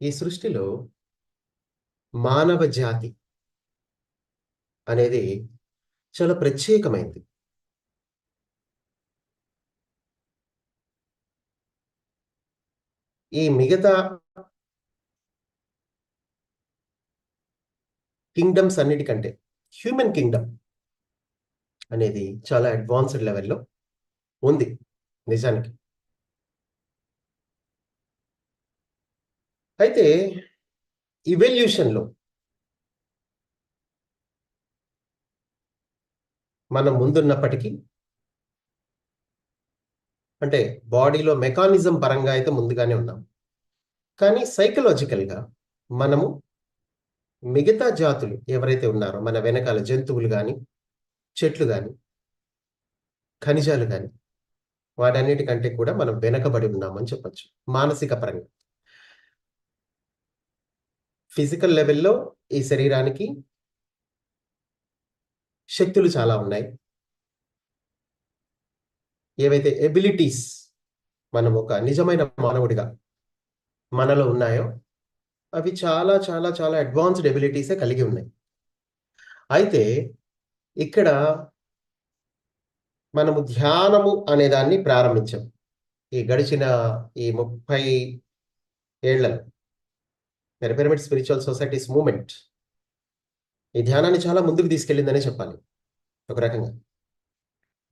ఈ సృష్టిలో మానవ జాతి అనేది చాలా ప్రత్యేకమైంది. ఈ మిగతా కింగ్డమ్స్ అన్నిటికంటే హ్యూమన్ కింగ్డమ్ అనేది చాలా అడ్వాన్స్డ్ లెవెల్‌లో ఉంది నిజానికి. అయితే ఇవల్యూషన్‌లో మనం ముందున్నప్పటికీ అంటే బాడీలో మెకానిజం పరంగా అయితే ముందుగానే ఉన్నాం. కానీ సైకలాజికల్‌గా మనము మిగతా జాతులు ఎవరైతే ఉన్నారో మన వెనకాల జంతువులు గాని, చెట్లు గాని, ఖనిజాలు గాని వాటన్నిటికంటే కూడా మనం వెనకబడి ఉన్నామని చెప్పొచ్చు. మానసిక పరంగా. ఫిజికల్ లెవెల్‌లో ఈ శరీరానికి శక్తులు చాలా ఉన్నాయి. ఏవైతే ఎబిలిటీస్ మనం ఒక నిజమైన మానవుడిగా మనలో ఉన్నాయో, అవి చాలా చాలా చాలా అడ్వాన్స్‌డ్ ఎబిలిటీసే కలిగి ఉన్నాయి. అయితే ఇక్కడ మనము ధ్యానము అనే దాన్ని ప్రారంభించాం. ఈ గడిచిన ఈ 30 ఏళ్లలో పిరమిడ్ స్పిరిచువల్ సొసైటీస్ మూవ్‌మెంట్ ఈ ధ్యానాన్ని చాలా ముందుకు తీసుకెళ్ళిందనే చెప్పాలి ఒక రకంగా.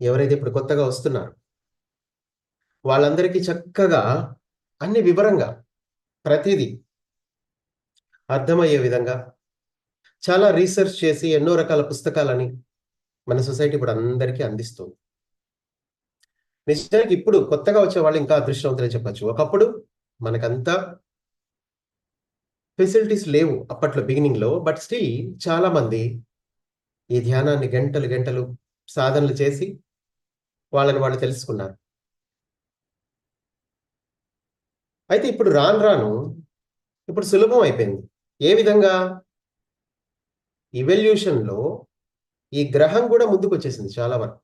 ఎవరైతే ఇప్పుడు కొత్తగా వస్తున్నారో వాళ్ళందరికీ చక్కగా అన్ని వివరంగా ప్రతీదీ అర్థమయ్యే విధంగా చాలా రీసెర్చ్ చేసి ఎన్నో రకాల పుస్తకాలని మన సొసైటీ ఇప్పుడు అందరికీ అందిస్తుంది. నిజానికి ఇప్పుడు కొత్తగా వచ్చే వాళ్ళు ఇంకా అదృష్టవంతులే చెప్పొచ్చు. ఒకప్పుడు మనకంతా ఫెసిలిటీస్ లేవు అప్పట్లో బిగినింగ్‌లో. బట్ స్టిల్ చాలా మంది ఈ ధ్యానాన్ని గంటలు, గంటలు సాధనలు చేసి వాళ్ళని వాళ్ళు తెలుసుకున్నారు. అయితే ఇప్పుడు రాను రాను ఇప్పుడు సులభం అయిపోయింది. ఏ విధంగా? ఇవల్యూషన్‌లో ఈ గ్రహం గూడా ముందుకొచ్చేసింది చాలా వరకు.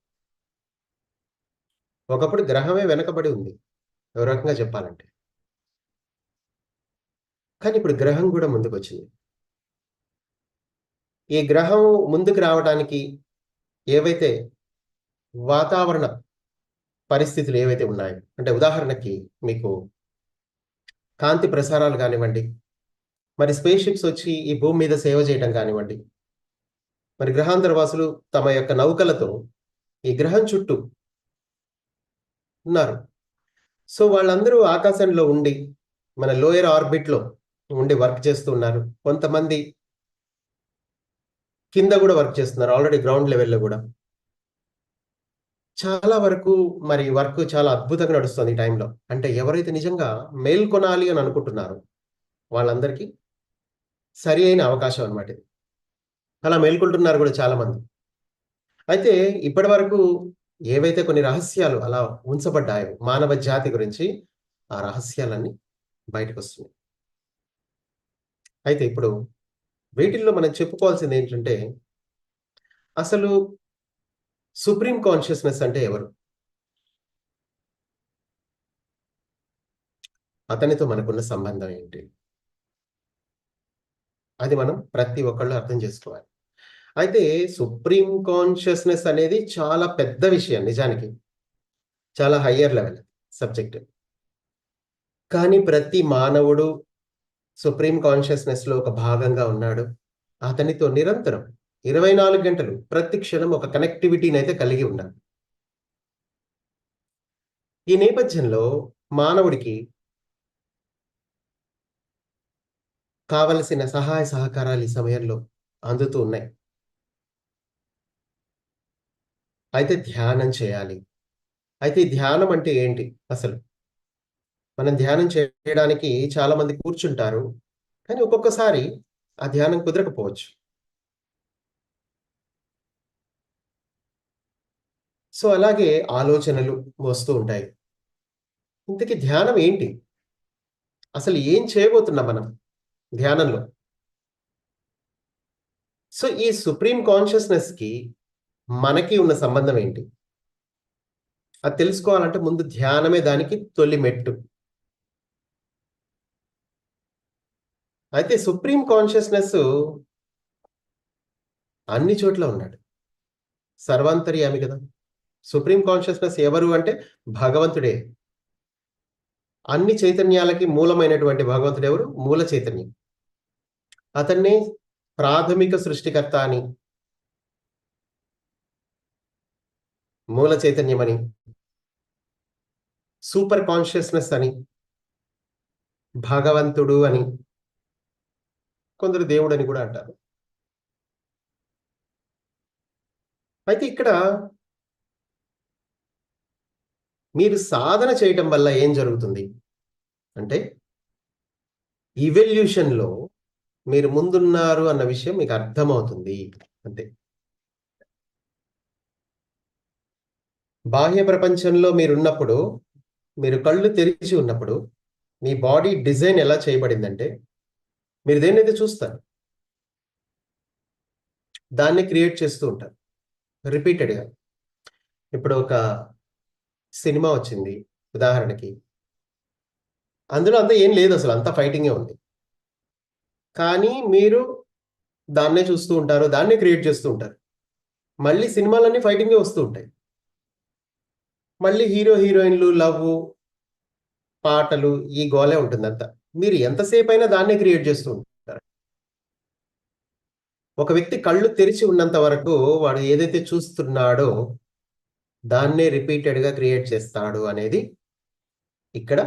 ఒకప్పుడు గ్రహమే వెనకబడి ఉంది. ఓ రకంగా చెప్పాలంటే. కానీ ఇప్పుడు గ్రహం గూడా ముందుకొచ్చింది. ఈ గ్రహం ముందుకు రావడానికి ఏవైతే వాతావరణ పరిస్థితులు ఏవైతే ఉన్నాయో, అంటే ఉదాహరణకి మీకు కాంతి ప్రసారాలు గానివ్వండి, మరి స్పేస్ షిప్స్ వచ్చి ఈ భూమి మీద సేవ చేయడం కానివ్వండి, మరి గ్రహాంతర వాసులు తమ యొక్క నౌకలతో ఈ గ్రహం చుట్టూ ఉన్నారు. సో, వాళ్ళందరూ ఆకాశంలో ఉండి, మన లోయర్ ఆర్బిట్‌లో ఉండి వర్క్ చేస్తూ ఉన్నారు. కొంతమంది కింద గూడా వర్క్ చేస్తున్నారు. ఆల్రెడీ గ్రౌండ్ లెవెల్‌లో గూడా. చాలా వరకు మరి వర్క్ చాలా అద్భుతంగా నడుస్తుంది ఈ టైంలో. అంటే ఎవరైతే నిజంగా మేల్కొనాలి అని అనుకుంటున్నారో వాళ్ళందరికీ సరి అయిన అవకాశం అన్నమాట ఇది. అలా మేల్కొంటున్నారు గూడా చాలామంది. అయితే ఇప్పటివరకు ఏవైతే కొన్ని రహస్యాలు అలా ఉంచబడ్డాయో మానవ జాతి గురించి, ఆ రహస్యాలన్నీ బయటకొస్తున్నాయి. అయితే ఇప్పుడు వీటిల్లో మనం చెప్పుకోవాల్సిందేంటంటే, అసలు సుప్రీం కాన్షియస్‌నెస్ అంటే ఎవరు? అతనితో మనకున్న సంబంధం ఏంటి? అది మనం ప్రతి ఒక్కళ్ళు అర్థం చేసుకోవాలి. అయితే సుప్రీం కాన్షియస్‌నెస్ అనేది చాలా పెద్ద విషయం నిజానికి. చాలా హయ్యర్ లెవెల్ సబ్జెక్ట్. కానీ ప్రతి మానవుడు సుప్రీం కాన్షియస్‌నెస్‌లో ఒక భాగంగా ఉన్నాడు. అతనితో నిరంతరం 24 గంటలు ప్రతి క్షణం ఒక కనెక్టివిటీనైతే కలిగి ఉన్నాడు. ఈ నేపథ్యంలో మానవుడికి కావలసిన సహాయ సహకారాలు ఈ సమయంలో అందుతూ ఉన్నాయి. అయితే ధ్యానం చేయాలి. అయితే ఈ ధ్యానం అంటే ఏంటి అసలు? మనం ధ్యానం చేయడానికి చాలా మంది కూర్చుంటారు. కానీ ఒక్కొక్కసారి ఆ ధ్యానం కుదరకపోవచ్చు. సో, అలాగే ఆలోచనలు వస్తూ ఉంటాయి. ఇంతకీ ధ్యానం ఏంటి? అసలు ఏం చేయబోతున్నాం మనం ధ్యానంలో? సో, ఈ సుప్రీం కాన్షియస్‌నెస్‌కి మనకి ఉన్న సంబంధం ఏంటి? అది తెలుసుకోవాలంటే ముందు ధ్యానమే దానికి తొలి మెట్టు. అయితే సుప్రీం కాన్షియస్‌నెస్ అన్ని చోట్ల ఉన్నాడు. సర్వాంతర్యామి కదా! సుప్రీం కాన్షియస్‌నెస్ ఎవరు అంటే భగవంతుడే. అన్ని చైతన్యాలకి మూలమైనటువంటి భగవంతుడెవరు? మూల చైతన్యం. అతన్నే ప్రాథమిక సృష్టికర్త అని, మూల చైతన్యమని, సూపర్ కాన్షియస్‌నెస్ అని, భగవంతుడు అని, కొందరు దేవుడని కూడా అంటారు. అయితే ఇక్కడ మీరు సాధన చేయటం వల్ల ఏం జరుగుతుంది? అంటే ఇవల్యూషన్‌లో మీరు ముందున్నారు అన్న విషయం మీకు అర్థమవుతుంది. అంతే. బాహ్య ప్రపంచంలో మీరున్నప్పుడు, మీరు కళ్ళు తెరిచి ఉన్నప్పుడు, మీ బాడీ డిజైన్ ఎలా చేయబడిందంటే, మీరు దేన్నైతే చూస్తారు, దాన్ని క్రియేట్ చేస్తూ ఉంటారు. రిపీటెడ్‌గా. ఇప్పుడు ఒక సినిమా వచ్చింది ఉదాహరణకి. అందులో అంతా ఏం లేదసలు. అంతా ఫైటింగే ఉంది. కానీ మీరు దాన్నే చూస్తూ ఉంటారు. దాన్నే క్రియేట్ చేస్తూ ఉంటారు. మళ్ళీ సినిమాలన్నీ ఫైటింగే వస్తూ ఉంటాయి. మళ్ళీ హీరో, హీరోయిన్‌లు, లవ్వు, పాటలు ఈ గోలే ఉంటుందంతా. మీరు ఎంతసేపైనా దాన్నే క్రియేట్ చేస్తూ ఉంటారు. ఒక వ్యక్తి కళ్ళు తెరిచి ఉన్నంత వరకు వాడు ఏదైతే చూస్తున్నాడో దాన్నే రిపీటెడ్‌గా క్రియేట్ చేస్తాడు అనేది ఇక్కడ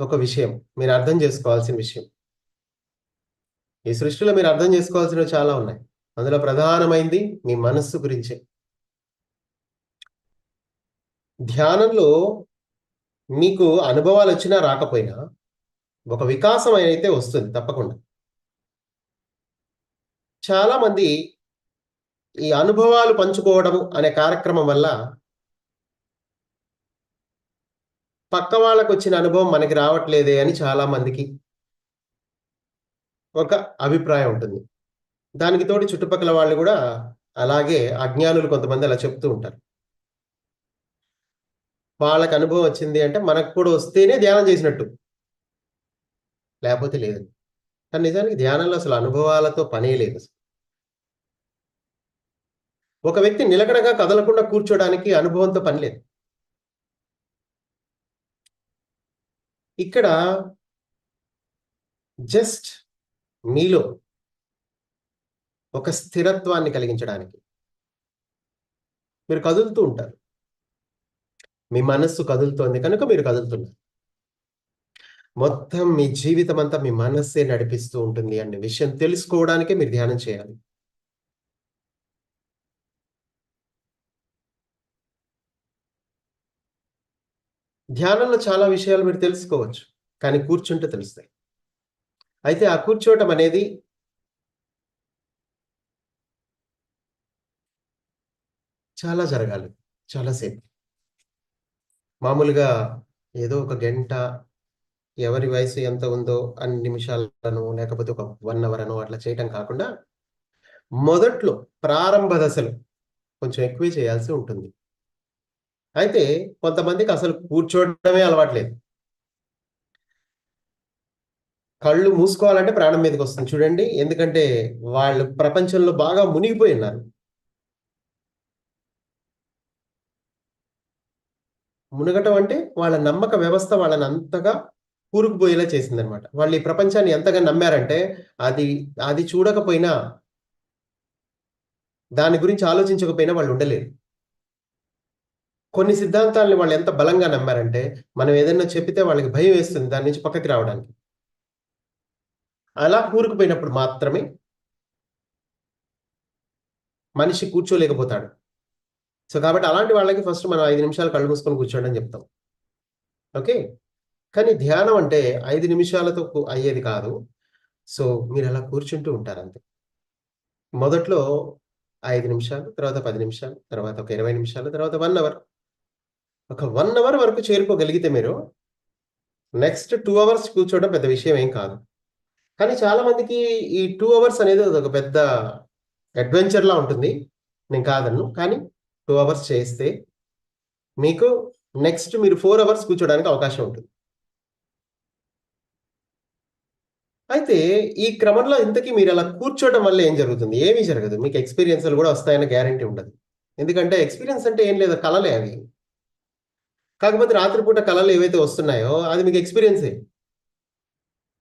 ఒక విషయం. మీరు అర్థం చేసుకోవాల్సిన విషయం. ఈ సృష్టిలో మీరు అర్థం చేసుకోవాల్సినవి చాలా ఉన్నాయి. అందులో ప్రధానమైంది మీ మనస్సు గురించే. ధ్యానంలో మీకు అనుభవాలొచ్చినా రాకపోయినా ఒక వికాసం అయితే వస్తుంది తప్పకుండా. చాలామంది ఈ అనుభవాలు పంచుకోవడము అనే కార్యక్రమం వల్ల పక్క వాళ్ళకొచ్చిన అనుభవం మనకి రావట్లేదే అని చాలామందికి ఒక అభిప్రాయం ఉంటుంది. దానికి తోడు చుట్టుపక్కల వాళ్ళు గూడా అలాగే అజ్ఞానులు కొంతమంది అలా చెప్తూ ఉంటారు. వాళ్ళకి అనుభవం వచ్చింది అంటే మనకు కూడా వస్తేనే ధ్యానం చేసినట్టు. లేపోతే లేదు. కానీ నిజానికి ధ్యానంలో అసలు అనుభవాలతో పనే లేదసలు. ఒక వ్యక్తి నిలకడగా కదలకుండా కూర్చోడానికి అనుభవంతో పని లేదు. ఇక్కడ జస్ట్ మీలో ఒక స్థిరత్వాన్ని కలిగించడానికి మీరు కదులుతూ ఉంటారు. మీ మనస్సు కదులుతోంది కనుక మీరు కదులుతున్నారు. మొత్తం మీ జీవితమంతా మీ మనస్సే నడిపిస్తూ ఉంటుంది అనే విషయం తెలుసుకోవడానికే మీరు ధ్యానం చేయాలి. ధ్యానంలో చాలా విషయాలు మీరు తెలుసుకోవచ్చు. కానీ కూర్చుంటే తెలుస్తాయి. అయితే ఆ కూర్చోవటం అనేది చాలా జరగాలి. చాలా సేపు. మామూలుగా ఏదో ఒక గంట ఎవరి వయసు ఎంత ఉందో అన్ని నిమిషాలనో, లేకపోతే ఒక 1 అవర్ అనో అట్లా చేయటం కాకుండా, మొదట్లో ప్రారంభ దశలో కొంచెం ఎక్కువే చేయాల్సి ఉంటుంది. అయితే కొంతమందికి అసలు కూర్చోవడమే అలవాట్లేదు. కళ్ళు మూసుకోవాలంటే ప్రాణం మీదకొస్తుంది చూడండి. ఎందుకంటే వాళ్ళు ప్రపంచంలో బాగా మునిగిపోయి ఉన్నారు. మునగటం అంటే వాళ్ళ నమ్మక వ్యవస్థ వాళ్ళని అంతగా కూరుకుపోయేలా చేసిందనమాట. వాళ్ళు ఈ ప్రపంచాన్ని ఎంతగా నమ్మారంటే అది అది చూడకపోయినా, దాని గురించి ఆలోచించకపోయినా వాళ్ళు ఉండలేరు. కొన్ని సిద్ధాంతాల్ని వాళ్ళు ఎంత బలంగా నమ్మారంటే, మనం ఏదైనా చెప్పితే వాళ్ళకి భయం వేస్తుంది దాని నుంచి పక్కకి రావడానికి. అలా కూరుకుపోయినప్పుడు మాత్రమే మనిషి కూర్చోలేకపోతాడు. సో, కాబట్టి అలాంటి వాళ్ళకి ఫస్ట్ మనం 5 నిమిషాలు కళ్ళు మూసుకొని కూర్చోండి అని చెప్తాం. ఓకే. కానీ ధ్యానం అంటే 5 నిమిషాలతో అయ్యేది కాదు. సో, మీరలా కూర్చుంటూ ఉంటారంతే. మొదట్లో 5 నిమిషాలు, తర్వాత 10 నిమిషాలు, తర్వాత ఒక 20 నిమిషాలు, తర్వాత 1 అవర్. ఒక 1 అవర్ వరకు చేరుకోగలిగితే మీరు నెక్స్ట్ 2 అవర్స్ కూర్చోవడం పెద్ద విషయం ఏం కాదు. కానీ చాలా మందికి ఈ 2 అవర్స్ అనేది అదొక పెద్ద అడ్వెంచర్‌లా ఉంటుంది. నేను కాదనను. కానీ 2 అవర్స్ చేస్తే మీకు నెక్స్ట్ మీరు 4 అవర్స్ కూర్చోవడానికి అవకాశం ఉంటుంది. అయితే ఈ క్రమంలో ఇంతకీ మీరు అలా కూర్చోవడం వల్ల ఏం జరుగుతుంది? ఏమీ జరగదు. మీకు ఎక్స్‌పీరియన్స్‌లు గూడా వస్తాయన్న గ్యారంటీ ఉండదు. ఎందుకంటే ఎక్స్‌పీరియన్స్ అంటే ఏం లేదు కలలే అవి. కాకపోతే రాత్రి పూట కలలు ఏవైతే వస్తున్నాయో అది మీకు ఎక్స్‌పీరియన్సే.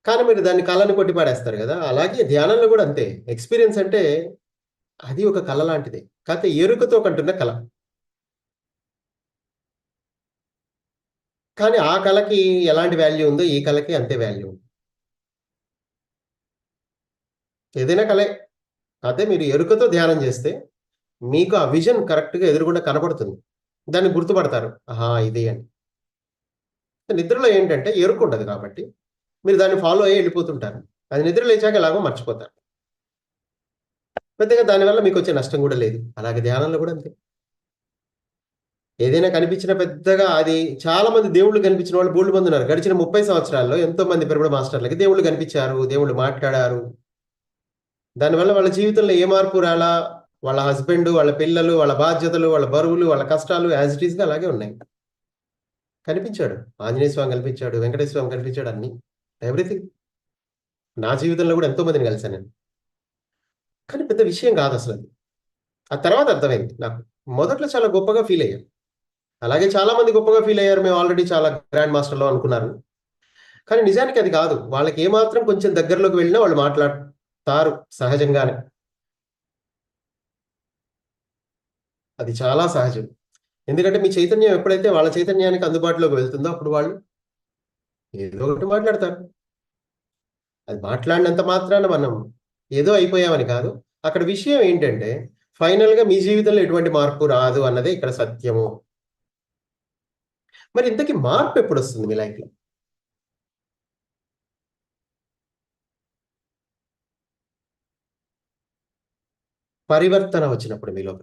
కానీ మీరు దాన్ని కలని కొట్టి పడేస్తారు గదా! అలాగే ధ్యానంలో గూడా అంతే. ఎక్స్‌పీరియన్స్ అంటే అది ఒక కల లాంటిదే. కాతే ఎరుకతో కంటున్న కల. కానీ ఆ కలకి ఎలాంటి వాల్యూ ఉందో ఈ కలకి అంతే వాల్యూ ఉంది. ఏదైనా కలే. కాతే మీరు ఎరుకతో ధ్యానం జేస్తే మీకు ఆ విజన్ కరెక్ట్‌గా ఎదురుగుండా కనపడుతుంది. దాన్ని గుర్తుపడతారు. ఆహా! ఇది అని. నిద్రలో ఏంటంటే ఎరుకుండదు కాబట్టి మీరు దాన్ని ఫాలో అయ్యి ఎళ్ళిపోతుంటారు. అది నిద్ర లేచాక ఎలాగో మర్చిపోతారు. పెద్దగా దానివల్ల మీకొచ్చే నష్టం గూడా లేదు. అలాగే ధ్యానంలో గూడా అంతే. ఏదైనా కనిపించిన పెద్దగా అది చాలా మంది దేవుళ్ళు కనిపించిన వాళ్ళు బోలెడు మందున్నారు. గడిచిన 30 సంవత్సరాల్లో ఎంతో మంది పిరమిడ్ మాస్టర్‌లకి దేవుళ్ళు కనిపించారు. దేవుళ్ళు మాట్లాడారు. దానివల్ల వాళ్ళ జీవితంలో ఏ మార్పు రాలా. వాళ్ళ హస్బెండు, వాళ్ళ పిల్లలు, వాళ్ళ బాధ్యతలు, వాళ్ళ బరువులు, వాళ్ళ కష్టాలు యాస్ ఇట్ ఈస్‌గా అలాగే ఉన్నాయి. కనిపించాడు. ఆంజనేయ స్వామి కనిపించాడు. వెంకటేశ్వర స్వామి కనిపించాడు అన్నీ. ఎవ్రీథింగ్. నా జీవితంలో గూడా ఎంతో మందిని కలిసాను నేను. కానీ పెద్ద విషయం గాదసలది. ఆ తర్వాత అర్థమైంది నాకు. మొదట్లో చాలా గొప్పగా ఫీలయ్యాను. అలాగే చాలా మంది గొప్పగా ఫీలయ్యారు. మేము ఆల్రెడీ చాలా గ్రాండ్ మాస్టర్‌లం అనుకున్నారు. కానీ నిజానికి అది కాదు. వాళ్ళకి ఏమాత్రం కొంచెం దగ్గరలోకి వెళ్ళినా వాళ్ళు మాట్లాడతారు సహజంగానే. అది చాలా సహజం. ఎందుకంటే మీ చైతన్యం ఎప్పుడైతే వాళ్ళ చైతన్యానికి అందుబాటులోకి వెళ్తుందో అప్పుడు వాళ్ళు ఏదో ఒకటి మాట్లాడతారు. అది మాట్లాడినంత మాత్రాన మనం ఏదో అయిపోయామని కాదు. అక్కడ విషయం ఏంటంటే ఫైనల్‌గా మీ జీవితంలో ఎటువంటి మార్పు రాదు అన్నదే ఇక్కడ సత్యము. మరి ఇంతకీ మార్పెప్పుడొస్తుంది మీ లైఫ్‌లో? పరివర్తన వచ్చినప్పుడు మీలో.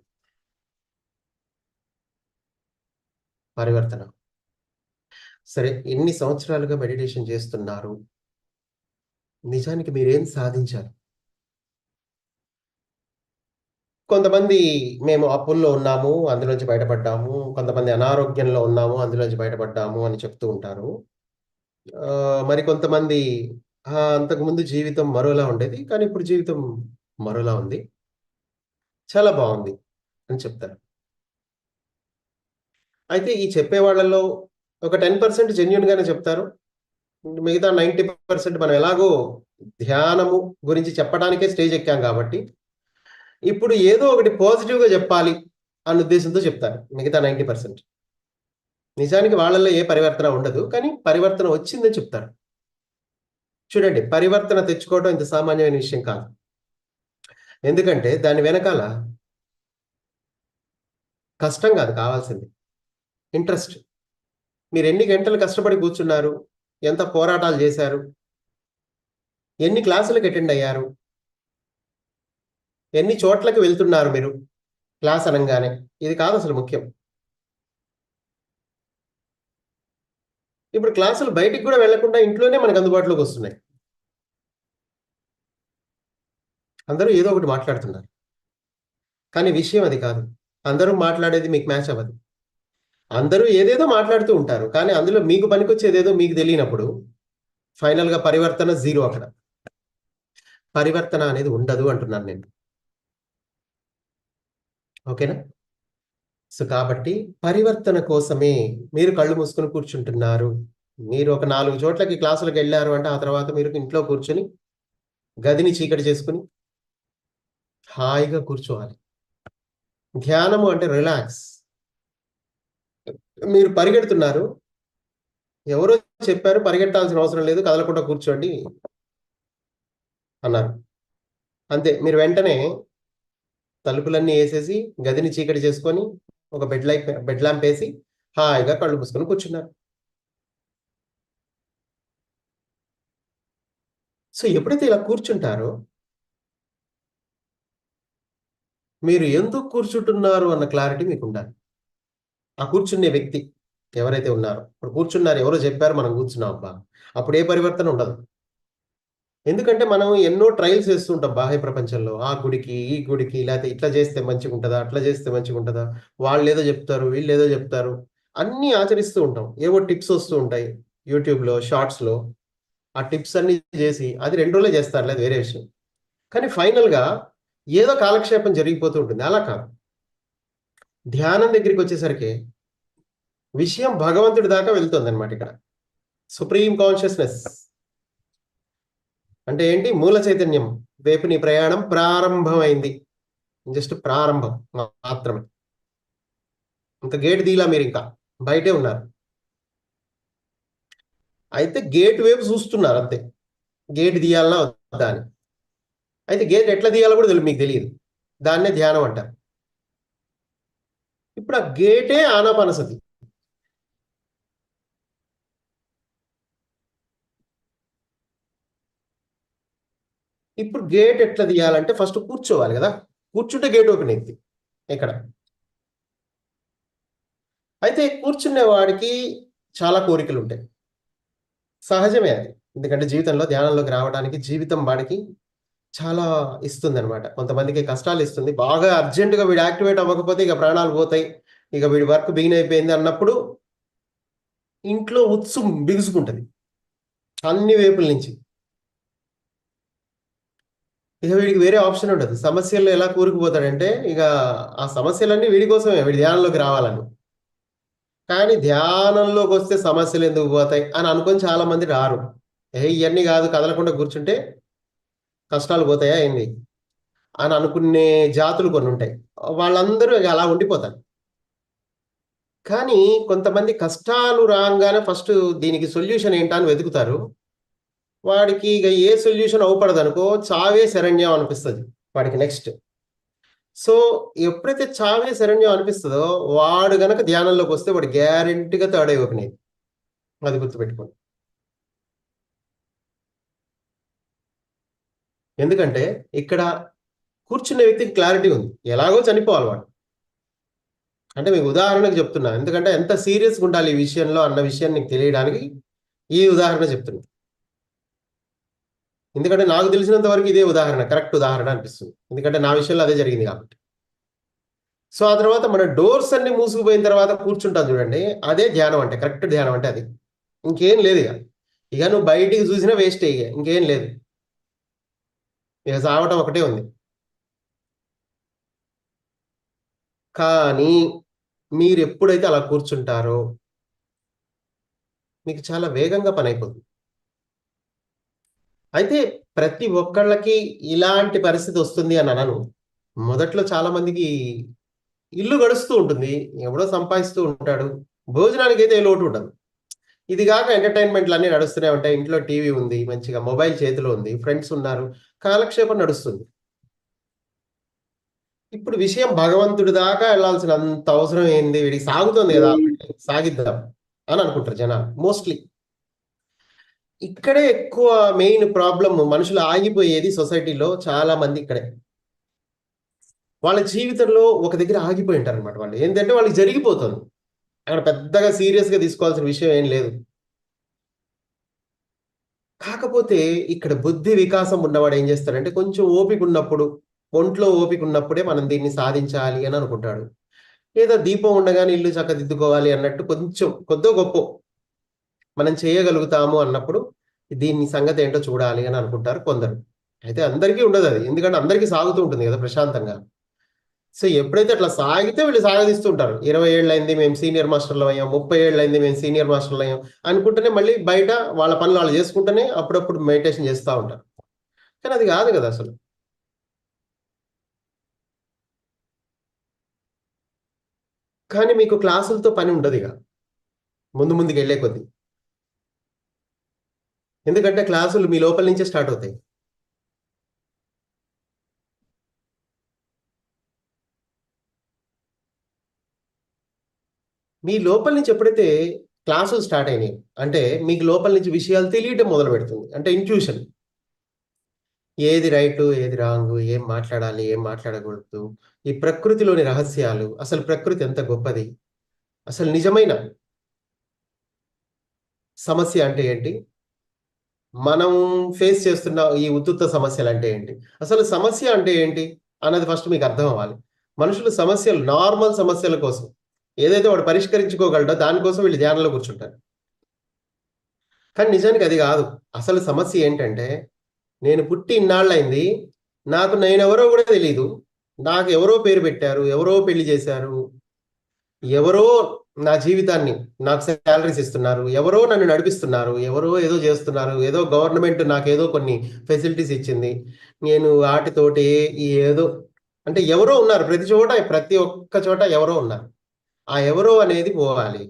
పరివర్తన. సరే ఎన్ని సంవత్సరాలుగా మెడిటేషన్ చేస్తున్నారు? నిజానికి మీరేం సాధించారు? కొంతమంది మేము అప్పుల్లో ఉన్నాము, అందులోంచి బయటపడ్డాము. కొంతమంది అనారోగ్యంలో ఉన్నాము, అందులోంచి బయటపడ్డాము అని చెప్తూ ఉంటారు. మరికొంతమంది అంతకుముందు జీవితం మరోలా ఉండేది. కానీ ఇప్పుడు జీవితం మరోలా ఉంది. చాలా బావుంది అని చెప్తారు. అయితే ఈ చెప్పే వాళ్ళలో ఒక 10% జెన్యూన్‌గానే చెప్తారు. మిగతా 90% మనం ఎలాగో ధ్యానము గురించి చెప్పడానికే స్టేజ్ ఎక్కాం గాబట్టి, ఇప్పుడు ఏదో ఒకటి పాజిటివ్‌గా జెప్పాలి అన్న ఉద్దేశంతో చెప్తారు. మిగతా 90%. నిజానికి వాళ్ళలో ఏ పరివర్తన ఉండదు. కానీ పరివర్తన వచ్చిందని చెప్తారు. చూడండి పరివర్తన తెచ్చుకోవడం ఇంత సామాన్యమైన విషయం కాదు. ఎందుకంటే దాని వెనకాల కష్టం గాదు కావాల్సింది. ఇంట్రెస్ట్. మీరెన్ని గంటలు కష్టపడి కూర్చున్నారు? ఎంత పోరాటాలు జేశారు? ఎన్ని క్లాసులకి అటెండ్ అయ్యారు? ఎన్ని చోట్లకి వెళ్తున్నారు మీరు? క్లాస్ అనంగానే. ఇది కాదసలు ముఖ్యం. ఇప్పుడు క్లాసులు బయటికి గూడా వెళ్ళకుండా ఇంట్లోనే మనకు అందుబాటులోకొస్తున్నాయి. అందరూ ఏదో ఒకటి మాట్లాడుతున్నారు. కానీ విషయం అది కాదు. అందరూ మాట్లాడేది మీకు మ్యాచ్ అవ్వదు. అందరూ ఏదేదో మాట్లాడుతూ ఉంటారు. కానీ అందులో మీకు పనికొచ్చేదేదో మీకు తెలియనప్పుడు ఫైనల్‌గా పరివర్తన జీరో అక్కడ. పరివర్తన అనేది ఉండదు అంటున్నాను నేను. ఓకేనా? సో, కాబట్టి పరివర్తన కోసమే మీరు కళ్ళు మూసుకొని కూర్చుంటున్నారు. మీరు ఒక 4 చోట్లకి క్లాసులకెళ్లారు అంటే, ఆ తర్వాత మీరు ఇంట్లో కూర్చొని గదిని చీకటి చేసుకొని హాయిగా కూర్చోవాలి. ధ్యానము అంటే రిలాక్స్. మీరు పరిగెడుతున్నారు. ఎవరో చెప్పారు పరిగెట్టాల్సిన అవసరం లేదు. కదలకుండా కూర్చోండి అన్నారు. అంతే. మీరు వెంటనే తలుపులన్నీ ఏసేసి, గదిని చీకటి చేసుకొని, ఒక బెడ్ ల్యాంపేసి హాయిగా కళ్ళు మూసుకొని కూర్చున్నారు. సో, ఎప్పుడైతే ఇలా కూర్చుంటారో, మీరు ఎందుకు కూర్చుంటున్నారు అన్న క్లారిటీ మీకుండాలి. ఆ కూర్చునే వ్యక్తి ఎవరైతే ఉన్నారో, ఇప్పుడు కూర్చున్నారు ఎవరో చెప్పారు మనం కూర్చున్నాం అబ్బా! అప్పుడు ఏ పరివర్తన ఉండదు. ఎందుకంటే మనం ఎన్నో ట్రయల్స్ చేస్తూ ఉంటాం బాహ్య ప్రపంచంలో. ఆ గుడికి, ఈ గుడికి లేతే ఇట్లా చేస్తే మంచిగుంటదా? అట్లా చేస్తే మంచిగుంటదా? వాళ్ళేదో జెప్తారు, వీళ్ళేదో జెప్తారు. అన్నీ ఆచరిస్తూ ఉంటాం. ఏవో టిప్స్ వస్తూ ఉంటాయి. యూట్యూబ్‌లో, షార్ట్స్‌లో. ఆ టిప్స్ అన్ని చేసి అది 2 రోజులే చేస్తారు, లేదు వేరే విషయం. కానీ ఫైనల్‌గా ఏదో కాలక్షేపం జరిగిపోతూ ఉంటుంది. అలా కాదు. ధ్యానం దగ్గరికొచ్చేసరికి విషయం భగవంతుడి దాకా వెళ్తుందన్నమాట ఇక్కడ. సుప్రీం కాన్షియస్‌నెస్ అంటే ఏంటి? మూల చైతన్యం వైపు నీ ప్రయాణం ప్రారంభమైంది. జస్ట్ ప్రారంభం మాత్రమే. ఇంక గేట్ తీయలా మీరింకా. బయటే ఉన్నారు. అయితే గేట్ వైపు చూస్తున్నారు అంతే. గేట్ తీయాలనా వద్దా అని. అయితే గేట్ ఎట్లా తీయాలో కూడా మీకు తెలియదు. దాన్నే ధ్యానం అంటారు. ఇప్పుడు ఆ గేటే ఆనాపానసతి. ఇప్పుడు గేట్ ఎట్లా తీయాలంటే ఫస్ట్ కూర్చోవాలి కదా. కూర్చుంటే గేట్ ఓపెన్ అయింది ఇక్కడ. అయితే కూర్చునే వాడికి చాలా కోరికలు ఉంటాయి. సహజమే అది. ఎందుకంటే జీవితంలో ధ్యానంలోకి రావడానికి జీవితం వాడికి చాలా ఇస్తుంది అనమాట. కొంతమందికి కష్టాలు ఇస్తుంది. బాగా అర్జెంటుగా వీడు యాక్టివేట్ అవ్వకపోతే ఇక ప్రాణాలు పోతాయి. ఇక వీడి వర్క్ బిగిన్ అయిపోయింది అన్నప్పుడు ఇంట్లో ఉత్సు బిగుసుకుంటది అన్ని వైపుల నుంచి. ఇక వీడికి వేరే ఆప్షన్ ఉండదు. సమస్యల్లో ఎలా కూరుకుపోతాడంటే ఇక ఆ సమస్యలన్నీ వీడి కోసమే, వీడి ధ్యానంలోకి రావాలని. కానీ ధ్యానంలోకి వస్తే సమస్యలు ఎందుకు పోతాయి అని అనుకొని చాలా మంది రారు. ఇవన్నీ కాదు, కదలకుండా కూర్చుంటే కష్టాలు పోతాయా ఏంది అని అనుకునే జాతులు కొన్ని ఉంటాయి. వాళ్ళందరూ ఇక అలా ఉండిపోతారు. కానీ కొంతమంది కష్టాలు రాగానే ఫస్ట్ దీనికి సొల్యూషన్ ఏంటా అని వెతుకుతారు. వాడికి ఇక ఏ సొల్యూషన్ అవుపడదనుకో, చావే శరణ్యం అనిపిస్తుంది వాడికి నెక్స్ట్. సో ఎప్పుడైతే చావే శరణ్యం అనిపిస్తుందో వాడు గనక ధ్యానంలోకి వస్తే వాడు గ్యారెంటీగా థర్డ్ ఐ ఓపెన్ అయింది. అది గుర్తుపెట్టుకోండి. ఎందుకంటే ఇక్కడ కూర్చున్న వ్యక్తికి క్లారిటీ ఉంది, ఎలాగో చనిపోవాలి వాడు. అంటే మీకు ఉదాహరణకు చెప్తున్నా, ఎందుకంటే ఎంత సీరియస్గా ఉండాలి ఈ విషయంలో అన్న విషయాన్ని నీకు తెలియడానికి ఈ ఉదాహరణ చెప్తున్నా. ఎందుకంటే నాకు తెలిసినంత వరకు ఇదే ఉదాహరణ, కరెక్ట్ ఉదాహరణ అనిపిస్తుంది. ఎందుకంటే నా విషయంలో అదే జరిగింది కాబట్టి. సో ఆ తర్వాత మన డోర్స్ అన్ని మూసుకుపోయిన తర్వాత కూర్చుంటాం చూడండి, అదే ధ్యానం అంటే, కరెక్ట్ ధ్యానం అంటే అది. ఇంకేం లేదు ఇక. ఇక నువ్వు బయటికి చూసినా వేస్ట్, ఇక ఇంకేం లేదు. ఇక సావటం ఒకటే ఉంది. కానీ మీరు ఎప్పుడైతే అలా కూర్చుంటారో మీకు చాలా వేగంగా పని అయిపోతుంది. అయితే ప్రతి ఒక్కళ్ళకి ఇలాంటి పరిస్థితి వస్తుంది అని అనను. మొదట్లో చాలా మందికి ఇల్లు గడుస్తూ ఉంటుంది, ఎవడో సంపాదిస్తూ ఉంటాడు, భోజనానికి అయితే ఏ లోటు ఉండదు. ఇది కాక ఎంటర్టైన్మెంట్లు అన్నీ నడుస్తూనే ఉంటాయి. ఇంట్లో టీవీ ఉంది, మంచిగా మొబైల్ చేతిలో ఉంది, ఫ్రెండ్స్ ఉన్నారు, కాలక్షేపం నడుస్తుంది. ఇప్పుడు విషయం భగవంతుడి దాకా వెళ్ళాల్సినంత అవసరం ఏంది, వీడికి సాగుతుంది కదా సాగిద్దాం అని అనుకుంటారు జనాలు మోస్ట్లీ. ఇక్కడే ఎక్కువ మెయిన్ ప్రాబ్లం, మనుషులు ఆగిపోయేది సొసైటీలో చాలా మంది ఇక్కడే. వాళ్ళ జీవితంలో ఒక దగ్గర ఆగిపోయి ఉంటారు అనమాట. వాళ్ళు ఏంటంటే వాళ్ళకి జరిగిపోతుంది, అక్కడ పెద్దగా సీరియస్గా తీసుకోవాల్సిన విషయం ఏం లేదు. కాకపోతే ఇక్కడ బుద్ధి వికాసం ఉన్నవాడు ఏం చేస్తాడంటే కొంచెం ఓపిక ఉన్నప్పుడు, ఒంట్లో ఓపిక ఉన్నప్పుడే మనం దీన్ని సాధించాలి అని అనుకుంటాడు. లేదా దీపం ఉండగానే ఇల్లు చక్కదిద్దుకోవాలి అన్నట్టు కొంచెం కొద్దో గొప్ప మనం చేయగలుగుతాము అన్నప్పుడు దీని సంగతి ఏంటో చూడాలి అని అనుకుంటారు కొందరు. అయితే అందరికీ ఉండదు అది, ఎందుకంటే అందరికీ సాగుతూ ఉంటుంది కదా ప్రశాంతంగా. సో ఎప్పుడైతే అట్లా సాగితే వీళ్ళు సాగదీస్తూ ఉంటారు. 20 ఏళ్ళైంది మేము సీనియర్ మాస్టర్లు అయ్యాం, 30 ఏళ్ళైంది మేము సీనియర్ మాస్టర్లు అయ్యాం అనుకుంటేనే మళ్ళీ బయట వాళ్ళ పనులు వాళ్ళు చేసుకుంటూనే అప్పుడప్పుడు మెడిటేషన్ చేస్తూ ఉంటారు. కానీ అది కాదు కదా అసలు. కానీ మీకు క్లాసులతో పని ఉండదు ఇక ముందు ముందుకు వెళ్ళే కొద్దీ. ఎందుకంటే క్లాసులు మీ లోపల నుంచే స్టార్ట్ అవుతాయి. మీ లోపల నుంచి ఎప్పుడైతే క్లాసులు స్టార్ట్ అయినాయి అంటే మీకు లోపల నుంచి విషయాలు తెలియటం మొదలు పెడుతుంది. అంటే ఇంట్యూషన్, ఏది రైటు ఏది రాంగు, ఏం మాట్లాడాలి ఏం మాట్లాడకూడదు, ఈ ప్రకృతిలోని రహస్యాలు, అసలు ప్రకృతి ఎంత గొప్పది, అసలు నిజమైన సమస్య అంటే ఏంటి, మనం ఫేస్ చేస్తున్న ఈ ఉత్తుత్త సమస్యలు అంటే ఏంటి, అసలు సమస్య అంటే ఏంటి అన్నది ఫస్ట్ మీకు అర్థం అవ్వాలి. మనుషులు సమస్యలు, నార్మల్ సమస్యల కోసం ఏదైతే వాడు పరిష్కరించుకోగలడో దానికోసం వీళ్ళు ధ్యానంలో కూర్చుంటారు. కానీ నిజానికి అది కాదు. అసలు సమస్య ఏంటంటే, నేను పుట్టి ఇన్నాళ్ళయింది. నాకు నేనెవరో కూడా తెలీదు. నాకు ఎవరో పేరు పెట్టారు. ఎవరో పెళ్లి చేశారు. ఎవరో నా జీవితాన్ని నాకు సాలరీస్ ఇస్తున్నారు. ఎవరో నన్ను నడిపిస్తున్నారు. ఎవరో ఏదో చేస్తున్నారు. ఏదో గవర్నమెంట్ నాకేదో కొన్ని ఫెసిలిటీస్ ఇచ్చింది. నేను వాటితోటి ఈ ఏదో అంటే ఎవరో ఉన్నారు. ప్రతి ఒక్క చోట ఎవరో ఉన్నారు. ఆ ఎవరో అనేది పోవాలి.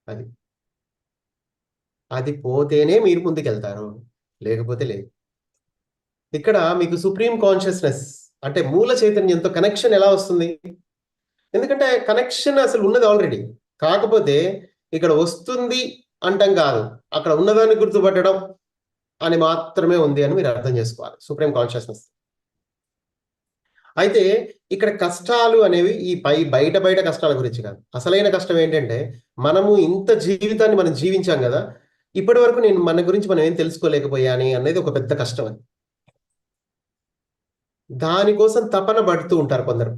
అది. అది పోతేనే మీరు ముందుకెళ్తారు. లేకపోతే లేదు. ఇక్కడ మీకు సుప్రీం కాన్షియస్‌నెస్ అంటే మూల చైతన్యంతో కనెక్షన్ ఎలా వస్తుంది? ఎందుకంటే కనెక్షన్ అసలు ఉన్నది ఆల్రెడీ. కాకపోతే ఇక్కడ వస్తుంది అంటం కాదు. అక్కడ ఉన్నదాన్ని గుర్తుపట్టడం అని మాత్రమే ఉంది అని మీరు అర్థం చేసుకోవాలి. Supreme consciousness. అయితే ఇక్కడ కష్టాలు అనేవి ఈ బయట బయట కష్టాల గురించి కాదు. అసలైన కష్టం ఏంటంటే మనము ఇంత జీవితాన్ని మనం జీవించాం గదా! ఇప్పటివరకు నేను మన గురించి మనం ఏం తెలుసుకోలేకపోయాని అనేది ఒక పెద్ద కష్టం అది. దానికోసం తపన పడుతూ ఉంటారు కొందరు.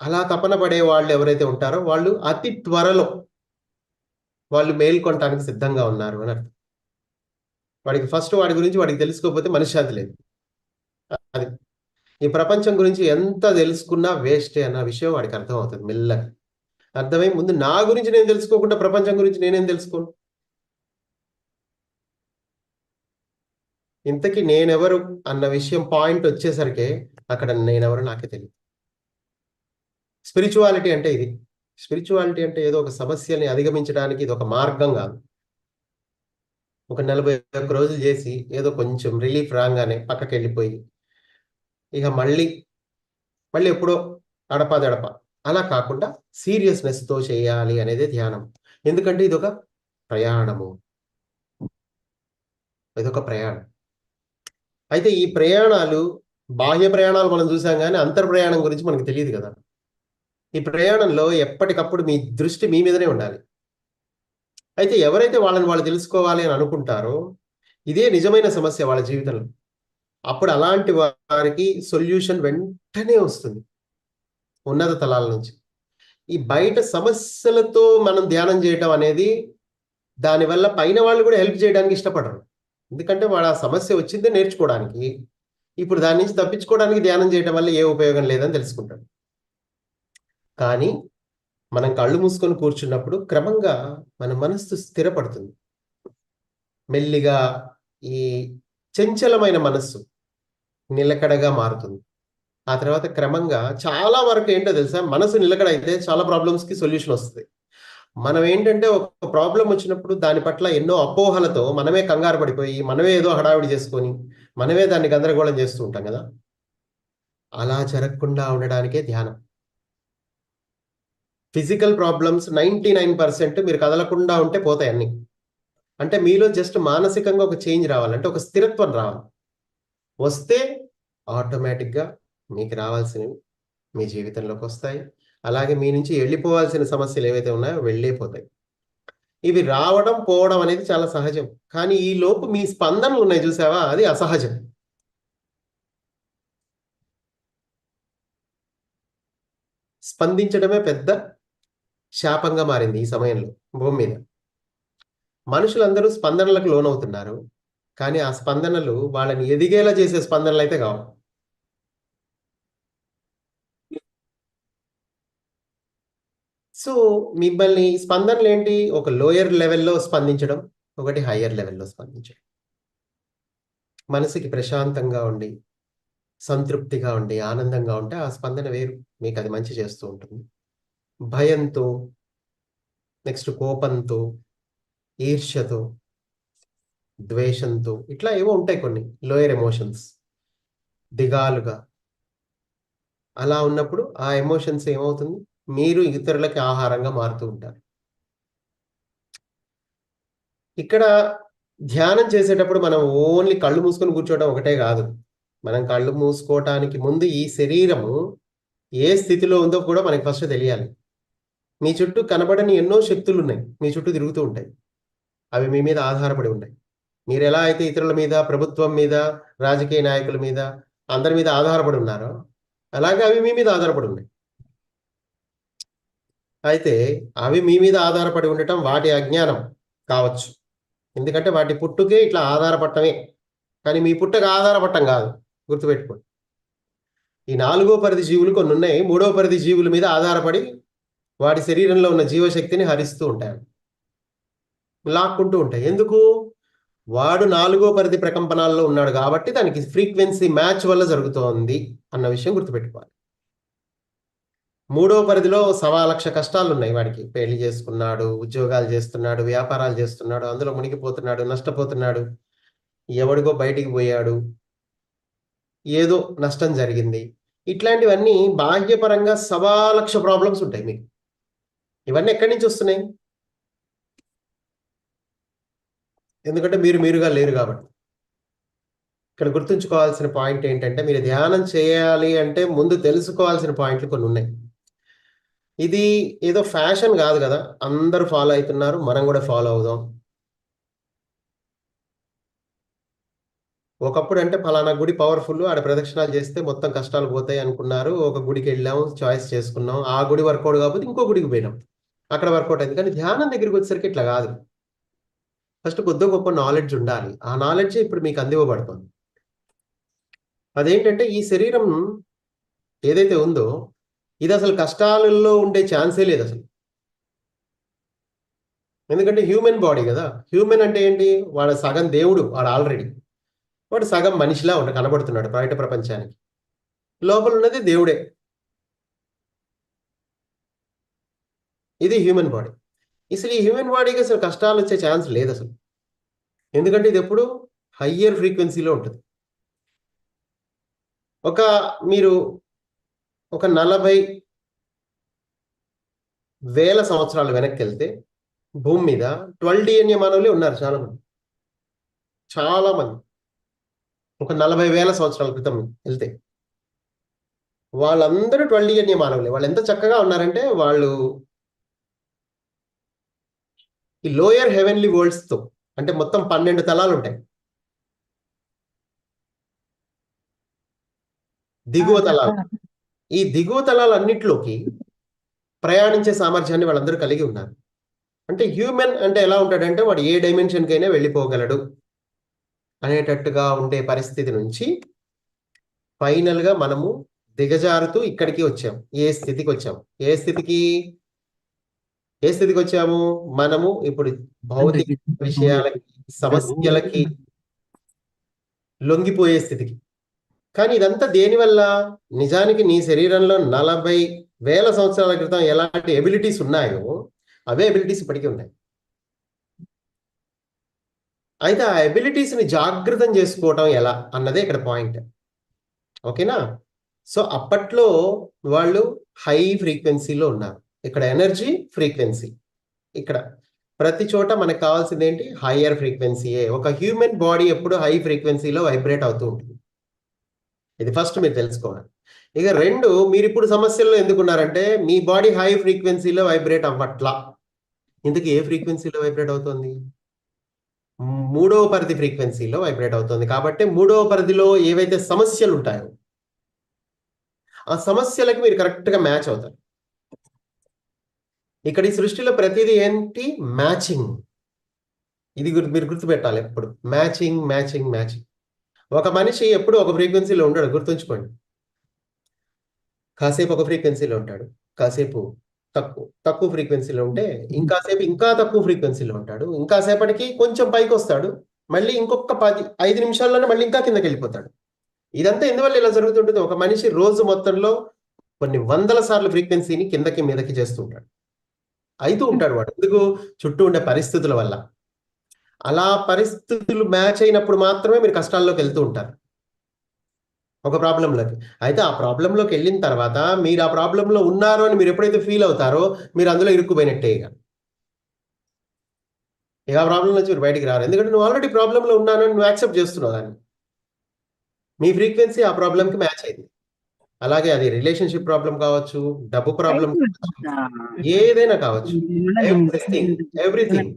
అలా తపన పడే వాళ్ళు ఎవరైతే ఉంటారో వాళ్ళు అతి త్వరలో వాళ్ళు మేల్కొనటానికి సిద్ధంగా ఉన్నారు అని అర్థం. వాడికి ఫస్ట్ వాడి గురించి వాడికి తెలుసుకోకపోతే మనశ్శాంతి లేదు. అది. ఈ ప్రపంచం గురించి ఎంత తెలుసుకున్నా వేస్టే అన్న విషయం వాడికి అర్థమవుతుంది మెల్లగా. అర్థమై ముందు నా గురించి నేను తెలుసుకోకుండా ప్రపంచం గురించి నేనేం తెలుసుకోను? ఇంతకీ నేనెవరు అన్న విషయం పాయింట్ వచ్చేసరికే అక్కడ నేనెవరో నాకే తెలీదు. స్పిరిచువాలిటీ అంటే ఇది. స్పిరిచువాలిటీ అంటే ఏదో ఒక సమస్యని అధిగమించడానికి ఇదొక మార్గం గాదు. ఒక 41 రోజులు జేసి ఏదో కొంచెం రిలీఫ్ రాంగానే పక్కకెళ్ళిపోయి, ఇక మళ్ళీ ఎప్పుడో అడపాదడపా అలా కాకుండా సీరియస్‌నెస్‌తో చేయాలి అనేదే ధ్యానం. ఎందుకంటే ఇదొక ప్రయాణము. ఇదొక ప్రయాణం. అయితే ఈ ప్రయాణాలు బాహ్య ప్రయాణాలు మనం చూసాం గానీ, అంతర్ ప్రయాణం గురించి మనకు తెలీదు గదా! ఈ ప్రయాణంలో ఎప్పటికప్పుడు మీ దృష్టి మీ మీదనే ఉండాలి. అయితే ఎవరైతే వాళ్ళని వాళ్ళు తెలుసుకోవాలి అని అనుకుంటారో, ఇదే నిజమైన సమస్య వాళ్ళ జీవితంలో. అప్పుడు అలాంటి వారికి సొల్యూషన్ వెంటనే వస్తుంది. ఉన్నత తలాల నుంచి. ఈ బయట సమస్యలతో మనం ధ్యానం చేయటం అనేది, దానివల్ల పైన వాళ్ళు కూడా హెల్ప్ చేయడానికి ఇష్టపడరు. ఎందుకంటే వాడు ఆ సమస్య వచ్చిందే నేర్చుకోవడానికి. ఇప్పుడు దాని నుంచి తప్పించుకోవడానికి ధ్యానం చేయటం వల్ల ఏ ఉపయోగం లేదని తెలుసుకుంటాడు. కానీ మనం కళ్ళు మూసుకొని కూర్చున్నప్పుడు క్రమంగా మన మనస్సు స్థిరపడుతుంది. మెల్లిగా ఈ చంచలమైన మనస్సు నిలకడగా మారుతుంది. ఆ తర్వాత క్రమంగా చాలా వరకు ఏంటో తెలుసా? మనసు నిలకడైతే చాలా ప్రాబ్లమ్స్‌కి సొల్యూషన్ వస్తది. మనం ఏంటంటే ఒక ప్రాబ్లమ్ వచ్చినప్పుడు దాని పట్ల ఎన్నో అపోహలతో మనమే కంగారు పడిపోయి, మనమే ఏదో హడావిడి చేసుకొని, మనమే దాన్ని గందరగోళం చేస్తూ ఉంటాం గదా! అలా జరగకుండా ఉండడానికే ధ్యానం. ఫిజికల్ ప్రాబ్లమ్స్ 99% మీరు కదలకుండా ఉంటే పోతాయి అన్నీ. అంటే మీలో జస్ట్ మానసికంగా ఒక చేంజ్ రావాలి. అంటే ఒక స్థిరత్వం రావాలి. వస్తే ఆటోమేటిక్‌గా మీకు రావాల్సినవి మీ జీవితంలోకొస్తాయి. అలాగే మీ నుంచి ఎళ్ళిపోవాల్సిన సమస్యలు ఏవైతే ఉన్నాయో వెళ్ళే పోతాయి. ఇవి రావడం, పోవడం అనేది చాలా సహజం. కానీ ఈలోపు మీ స్పందనలున్నాయి జూసావా? అది అసహజం. స్పందించడమే పెద్ద శాపంగా మారింది ఈ సమయంలో భూమి మీద. మనుషులందరూ స్పందనలకు లోనవుతున్నారు. కానీ ఆ స్పందనలు వాళ్ళని ఎదిగేలా చేసే స్పందనలైతే గావు. సో, మిమ్మల్ని స్పందనలేంటి? ఒక లోయర్ లెవెల్‌లో స్పందించడం, ఒకటి హైయర్ లెవెల్‌లో స్పందించడం. మనసుకి ప్రశాంతంగా ఉండి, సంతృప్తిగా ఉండి, ఆనందంగా ఉంటే ఆ స్పందన వేరు. మీకది మంచి చేస్తూ ఉంటుంది. భయంతో, నెక్స్ట్ కోపంతో, ఈర్ష్యతో, ద్వేషంతో ఇట్లా ఏవో ఉంటాయి కొన్ని లోయర్ ఎమోషన్స్. దిగాలుగా. అలా ఉన్నప్పుడు ఆ ఎమోషన్స్ ఏమవుతుంది? మీరు ఇతరులకి ఆహారంగా మారుతూ ఉంటారు. ఇక్కడ ధ్యానం చేసేటప్పుడు మనం ఓన్లీ కళ్ళు మూసుకొని కూర్చోవడం ఒకటే గాదు. మనం కళ్ళు మూసుకోవటానికి ముందు ఈ శరీరము ఏ స్థితిలో ఉందో కూడా మనకి ఫస్ట్ తెలియాలి. మీ చుట్టూ కనబడని ఎన్నో శక్తులున్నాయి. మీ చుట్టూ తిరుగుతూ ఉంటాయి. అవి మీ మీద ఆధారపడి ఉంటాయి. మీరెలా అయితే ఇతరుల మీద, ప్రభుత్వం మీద, రాజకీయ నాయకుల మీద, అందరి మీద ఆధారపడి ఉన్నారో, అలాగే అవి మీ మీద ఆధారపడి ఉన్నాయి. అయితే అవి మీ మీద ఆధారపడి ఉండటం వాటి అజ్ఞానం కావచ్చు. ఎందుకంటే వాటి పుట్టుకే ఇట్లా ఆధారపడటమే, కానీ మీ పుట్టక ఆధారపడటం కాదు, గుర్తుపెట్టుకోండి. ఈ 4వ పరిధి జీవులు కొన్ని ఉన్నాయి, 3వ పరిధి జీవుల మీద ఆధారపడి వాడి శరీరంలో ఉన్న జీవశక్తిని హరిస్తూ ఉంటాయి, లాక్కుంటూ ఉంటాయి. ఎందుకు? వాడు 4వ పరిధి ప్రకంపనాల్లో ఉన్నాడు కాబట్టి దానికి ఫ్రీక్వెన్సీ మ్యాచ్ వల్ల జరుగుతోంది అన్న విషయం గుర్తుపెట్టుకోవాలి. 3వ పరిధిలో 1,00,000 కష్టాలు ఉన్నాయి వాడికి. పెళ్లి చేసుకున్నాడు, ఉద్యోగాలు చేస్తున్నాడు, వ్యాపారాలు చేస్తున్నాడు, అందులో మునిగిపోతున్నాడు, నష్టపోతున్నాడు, ఎవడికో బయటికి పోయాడు, ఏదో నష్టం జరిగింది. ఇట్లాంటివన్నీ బాహ్యపరంగా 1,00,000 ప్రాబ్లమ్స్ ఉంటాయి మీకు. ఇవన్నీ ఎక్కడి నుంచి వస్తున్నాయి? ఎందుకంటే మీరుగా లేరు కాబట్టి. ఇక్కడ గుర్తుంచుకోవాల్సిన పాయింట్ ఏంటంటే, మీరు ధ్యానం చేయాలి అంటే ముందు తెలుసుకోవాల్సిన పాయింట్లు కొన్ని ఉన్నాయి. ఇది ఏదో ఫ్యాషన్ కాదు కదా, అందరూ ఫాలో అవుతున్నారు, మనం కూడా ఫాలో అవుదాం. ఒకప్పుడు అంటే ఫలానా గుడి పవర్ఫుల్, ఆడ ప్రదక్షిణాలు చేస్తే మొత్తం కష్టాలు పోతాయి అనుకున్నారు. ఒక గుడికి వెళ్ళాం, చాయిస్ చేసుకున్నాం, ఆ గుడి వర్కౌట్ కాకపోతే ఇంకో గుడికి పోయినాం, అక్కడ వర్కౌట్ అయింది. కానీ ధ్యానం దగ్గరికి వచ్చేసరికి ఇట్లా కాదు. ఫస్ట్ కొద్ది గొప్ప నాలెడ్జ్ ఉండాలి. ఆ నాలెడ్జ్ ఇప్పుడు మీకు అందివ్వబడుతుంది. అదేంటంటే ఈ శరీరం ఏదైతే ఉందో ఇది అసలు కష్టాలలో ఉండే ఛాన్సే లేదు అసలు. ఎందుకంటే హ్యూమన్ బాడీ కదా. హ్యూమన్ అంటే ఏంటి? వాడు సగం దేవుడు, వాడు ఆల్రెడీ. వాడు సగం మనిషిలా కనబడుతున్నాడు బయట ప్రపంచానికి, లోపల ఉన్నది దేవుడే. ఇది హ్యూమన్ బాడీ. అసలు ఈ హ్యూమన్ బాడీకి అసలు కష్టాలు వచ్చే ఛాన్స్ లేదు అసలు. ఎందుకంటే ఇది ఎప్పుడు హయ్యర్ ఫ్రీక్వెన్సీలో ఉంటుంది. మీరు ఒక 40,000 సంవత్సరాలు వెనక్కి వెళ్తే భూమి మీద 12 DNA మానవులే ఉన్నారు. చాలా మంది ఒక 40,000 సంవత్సరాల క్రితం వెళ్తే వాళ్ళందరూ 12 DNA మానవులే. వాళ్ళు ఎంత చక్కగా ఉన్నారంటే వాళ్ళు ఈ లోయర్ హెవెన్లీ వరల్డ్స్ తో, అంటే మొత్తం 12 తలాలు ఉంటాయి, దిగువ తలాలు. ఈ దిగువ తలాలన్నిటిలోకి ప్రయాణించే సామర్థ్యాన్ని వాళ్ళందరూ కలిగి ఉన్నారు. అంటే హ్యూమన్ అంటే ఎలా ఉంటాడంటే వాడు ఏ డైమెన్షన్ కైనా వెళ్ళిపోగలడు అనేటట్టుగా ఉండే పరిస్థితి నుంచి ఫైనల్ గా మనము దిగజారుతూ ఇక్కడికి వచ్చాం. ఏ స్థితికి వచ్చాము? మనము ఇప్పుడు భౌతిక విషయాలకి, సమస్యలకి లొంగిపోయే స్థితికి. కానీ ఇదంతా దేనివల్ల? నిజానికి నీ శరీరంలో 40,000 సంవత్సరాల క్రితం ఎలాంటి ఎబిలిటీస్ ఉన్నాయో అవే ఎబిలిటీస్ ఇప్పటికీ ఉన్నాయి. అయితే ఆ ఎబిలిటీస్ ని జాగృతం చేసుకోవటం ఎలా అన్నదే ఇక్కడ పాయింట్. ఓకేనా? సో అప్పట్లో వాళ్ళు హై ఫ్రీక్వెన్సీలో ఉన్నారు. ఇక్కడ ఎనర్జీ ఫ్రీక్వెన్సీ. ఇక్కడ ప్రతి చోట మనకు కావాల్సింది ఏంటి? హయ్యర్ ఫ్రీక్వెన్సీయే. ఒక హ్యూమన్ బాడీ ఎప్పుడు హై ఫ్రీక్వెన్సీలో వైబ్రేట్ అవుతూ ఉంటుంది. ఇది ఫస్ట్ మీరు తెలుసుకోవాలి. ఇక 2, మీరు ఇప్పుడు సమస్యల్లో ఎందుకున్నారంటే మీ బాడీ హై ఫ్రీక్వెన్సీలో వైబ్రేట్ అవ్వట్లా. ఇందుకు ఏ ఫ్రీక్వెన్సీలో వైబ్రేట్ అవుతుంది? 3వ పరిధి ఫ్రీక్వెన్సీలో వైబ్రేట్ అవుతుంది. కాబట్టి 3వ పరిధిలో ఏవైతే సమస్యలు ఉంటాయో ఆ సమస్యలకు మీరు కరెక్ట్ గా మ్యాచ్ అవుతారు. ఇక్కడ ఈ సృష్టిలో ప్రతిదీ ఏంటి? మ్యాచింగ్. ఇది మీరు గుర్తుపెట్టాలి ఎప్పుడు. Matching matching matching. ఒక మనిషి ఎప్పుడు ఒక ఫ్రీక్వెన్సీలో ఉండడు, గుర్తుంచుకోండి. కాసేపు ఒక ఫ్రీక్వెన్సీలో ఉంటాడు, కాసేపు తక్కువ ఫ్రీక్వెన్సీలో ఉంటే ఇంకాసేపు ఇంకా తక్కువ ఫ్రీక్వెన్సీలో ఉంటాడు, ఇంకాసేపటికి కొంచెం పైకి వస్తాడు, మళ్ళీ ఇంకొక 5 నిమిషాల్లోనే మళ్ళీ ఇంకా కిందకి వెళ్ళిపోతాడు. ఇదంతా ఎందువల్ల ఇలా జరుగుతుంటుంది? ఒక మనిషి రోజు మొత్తంలో కొన్ని వందల సార్లు ఫ్రీక్వెన్సీని కిందకి మీదకి చేస్తుంటాడు, అయితూ ఉంటాడు వాడు. ఎందుకు? చుట్టూ ఉండే పరిస్థితుల వల్ల. అలా పరిస్థితులు మ్యాచ్ అయినప్పుడు మాత్రమే మీరు కష్టాల్లోకి వెళ్తూ ఉంటారు, ఒక ప్రాబ్లంలోకి. అయితే ఆ ప్రాబ్లంలోకి వెళ్ళిన తర్వాత మీరు ఆ ప్రాబ్లంలో ఉన్నారు అని మీరు ఎప్పుడైతే ఫీల్ అవుతారో మీరు అందులో ఇరుక్కుపోయినట్టే. ఇక ఆ ప్రాబ్లం నుంచి మీరు బయటికి రారు. ఎందుకంటే నువ్వు ఆల్రెడీ ప్రాబ్లంలో ఉన్నాను అని నువ్వు యాక్సెప్ట్ చేస్తున్నావు దాన్ని. మీ ఫ్రీక్వెన్సీ ఆ ప్రాబ్లంకి మ్యాచ్ అయింది. అలాగే అది రిలేషన్షిప్ ప్రాబ్లం కావచ్చు, డబ్బు ప్రాబ్లం కావచ్చు, ఏదైనా కావచ్చు, ఎవ్రీథింగ్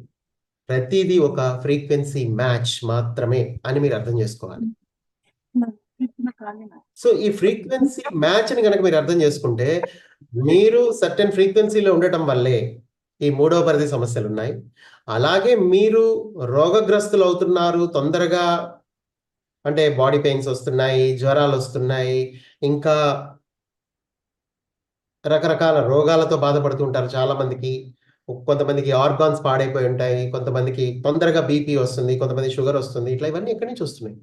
ప్రతిదీ ఒక ఫ్రీక్వెన్సీ మ్యాచ్ మాత్రమే అని మీరు అర్థం చేసుకోవాలి. సో ఈ ఫ్రీక్వెన్సీ మ్యాచ్ ని కనుక మీరు అర్థం చేసుకుంటే మీరు సర్టెన్ ఫ్రీక్వెన్సీలో ఉండటం వల్లే ఈ 3వ పరిధి సమస్యలు ఉన్నాయి. అలాగే మీరు రోగగ్రస్తులు అవుతున్నారు, తొందరగా అంటే బాడీ పెయిన్స్ వస్తున్నాయి, జ్వరాలు వస్తున్నాయి, ఇంకా రకరకాల రోగాలతో బాధపడుతూ ఉంటారు చాలా మందికి. కొంతమందికి ఆర్గాన్స్ పాడైపోయి ఉంటాయి, కొంతమందికి తొందరగా బీపీ వస్తుంది, కొంతమంది షుగర్ వస్తుంది. ఇట్లా ఇవన్నీ ఎక్కడి నుంచి వస్తున్నాయి?